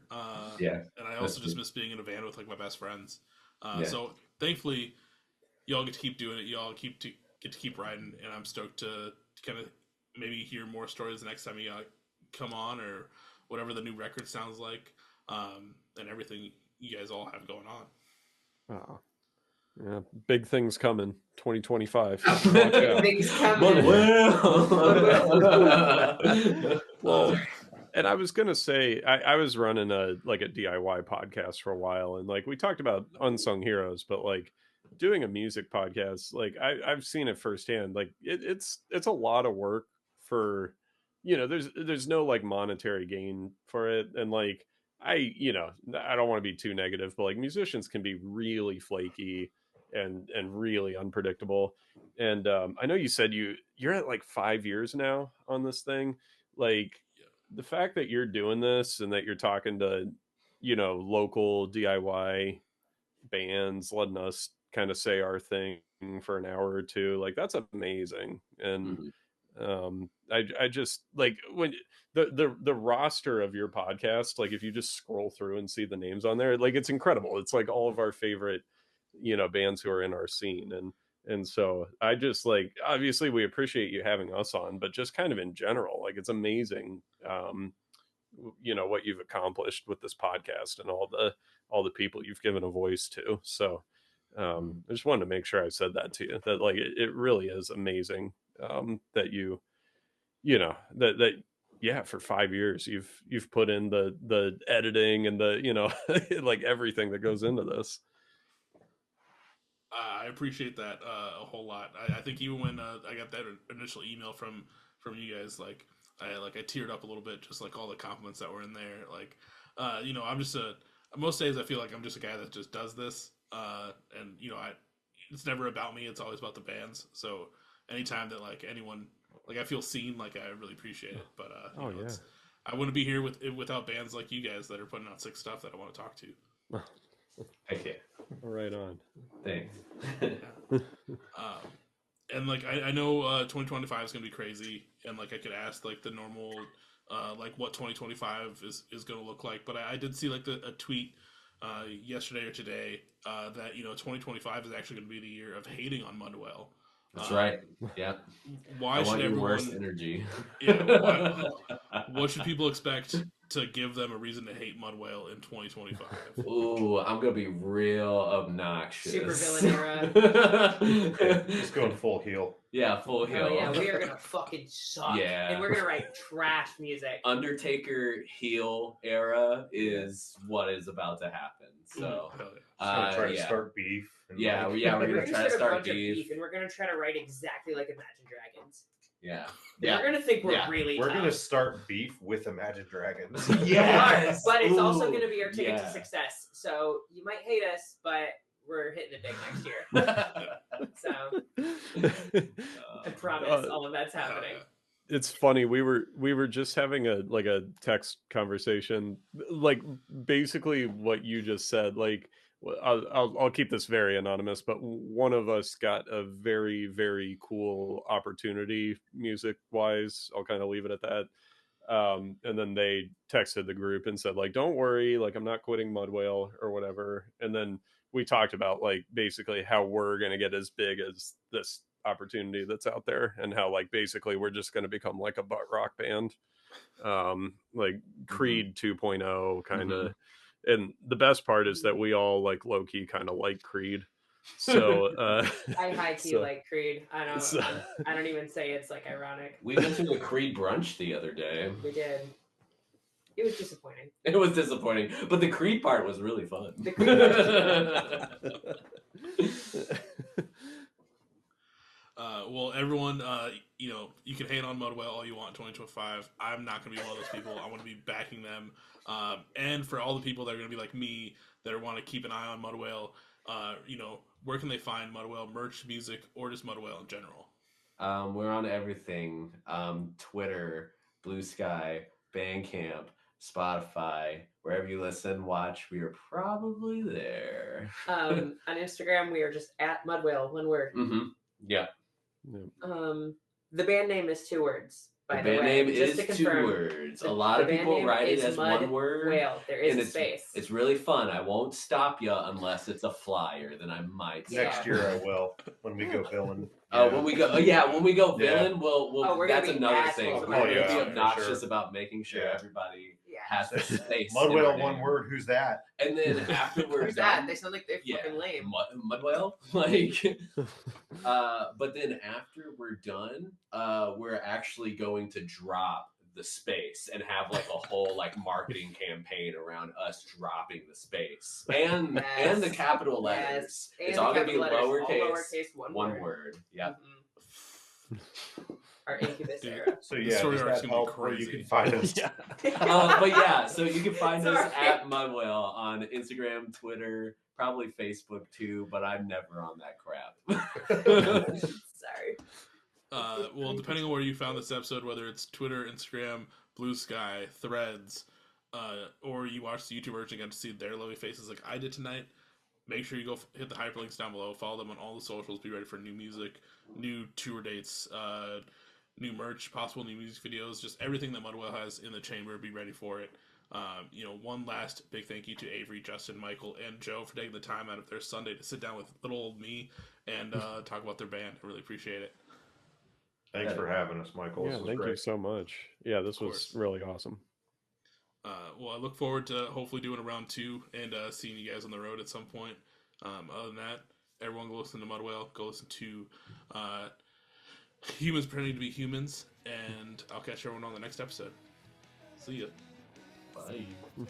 Yeah. And I also just miss being in a van with like my best friends. So thankfully, y'all get to keep doing it. Y'all get to keep riding, and I'm stoked to kind of maybe hear more stories the next time you come on, or whatever the new record sounds like, and everything you guys all have going on. Oh. Yeah, big things coming 2025. Big things coming. Well, and I was gonna say I was running a DIY podcast for a while, and like we talked about unsung heroes, but like doing a music podcast, like I've seen it firsthand. Like it's a lot of work for, there's no like monetary gain for it, and like I don't want to be too negative, but like musicians can be really flaky and really unpredictable. And I know you said you're at like 5 years now on this thing. Like the fact that you're doing this and that you're talking to local DIY bands, letting us kind of say our thing for an hour or two, like that's amazing. And I just like when the roster of your podcast, like if you just scroll through and see the names on there, like it's incredible. It's like all of our favorite bands who are in our scene. And so I just like, obviously we appreciate you having us on, but just kind of in general, like it's amazing what you've accomplished with this podcast and all the people you've given a voice to. So I just wanted to make sure I said that to you, that like it really is amazing that that yeah, for 5 years you've put in the editing and the like everything that goes into this. I appreciate that a whole lot. I think even when I got that initial email from you guys, like I teared up a little bit, just like all the compliments that were in there. Like, I'm just most days I feel like I'm just a guy that just does this, and it's never about me. It's always about the bands. So anytime that like anyone, like I feel seen, like I really appreciate it. But I wouldn't be here without bands like you guys that are putting out sick stuff that I want to talk to. Okay. Right on. Thanks. And like I know 2025 is gonna be crazy, and like I could ask like the normal like what 2025 is gonna look like, but I did see like a tweet yesterday or today that 2025 is actually gonna be the year of hating on Mudwell. That's right. Yeah. Why should everyone? Worst energy? Yeah. What should people expect to give them a reason to hate Mudwell in 2025? Ooh, I'm gonna be real obnoxious. Super villain era. Just going full heel. Yeah, full heel. Oh yeah, we are gonna fucking suck. Yeah. And we're gonna write trash music. Undertaker heel era is what is about to happen. So try to start beef. Yeah, we're gonna try to start beef. And we're gonna try to write exactly like Imagine Dragons. Yeah. They're gonna think we're really We're tough. gonna start beef with Imagine Dragons. Yes! But it's also gonna be our ticket to success. So you might hate us, but we're hitting it big next year. So I promise all of that's happening. it's funny. We were just having a text conversation, like basically what you just said. Like, I'll keep this very anonymous, but one of us got a very, very cool opportunity music wise. I'll kind of leave it at that. And then they texted the group and said, like, don't worry, like, I'm not quitting Mudwhale or whatever. And then we talked about, like, basically how we're going to get as big as this opportunity that's out there, and how, like, basically we're just going to become like a butt rock band, like Creed 2.0 kind of. And the best part is that we all, like, low-key kind of like Creed. So I high key so- like Creed. I don't even say it's like ironic. We went to a Creed brunch the other day. We did. It was disappointing. It was disappointing, but the Creed part was really fun. The Creed Well, everyone, you know, you can hate on Mudwell all you want in 2025. I'm not going to be one of those people. I want to be backing them. And for all the people that are going to be like me, that want to keep an eye on Mudwell, you know, where can they find Mudwell merch, music, or just Mudwell in general? We're on everything. Twitter, Blue Sky, Bandcamp, Spotify, wherever you listen, watch, we are probably there. on Instagram, we are just at Mudwhale, one word. Yeah. The band name is 2 words. By The the band way, name just is to 2 confirm, words. the- A lot the of band people name write it is as one word. Whale. There is and a it's, space. It's really fun. I won't stop you unless it's a flyer. Then I might. Next stop. year I will when we go villain. When we go, when we go Yeah. villain, we'll we're gonna that's be another assholes thing. We're about going to it. be Oh, yeah, for obnoxious sure. about making sure Yeah. everybody Yeah. has the space. in Mudwhale, their one name. word. Who's that? And then after we're Who's done, that? They sound like they're fucking lame. Mudwhale, like. But then after we're done, we're actually going to drop the space and have like a whole like marketing campaign around us dropping the space and Yes. the capital letters. And It's the all gonna be capital letters, all lowercase, lowercase, one word. Yeah. Our incubus Dude. era. So The yeah, story does arc's that gonna be help where you crazy. can find us? But yeah, so you can find us Sorry. at Mudwhale on Instagram, Twitter, probably Facebook too, but I'm never on that crap. Sorry. Well, depending on where you found this episode, whether it's Twitter, Instagram, Blue Sky, Threads, or you watch the YouTube version and get to see their lovely faces like I did tonight, make sure you go hit the hyperlinks down below. Follow them on all the socials. Be ready for new music, new tour dates, new merch, possible new music videos, just everything that Mudwell has in the chamber. Be ready for it. You know, one last big thank you to Avery, Justin, Michael, and Joe for taking the time out of their Sunday to sit down with little old me and talk about their band. I really appreciate it. Thanks for having us, Michael. Yeah, This was thank you great. so much. Yeah, this was course. really awesome. Well, I look forward to hopefully doing a round 2 and seeing you guys on the road at some point. Other than that, everyone go listen to Mudwhale. Go listen to Humans Pretending to Be Humans. And I'll catch everyone on the next episode. See ya. Bye.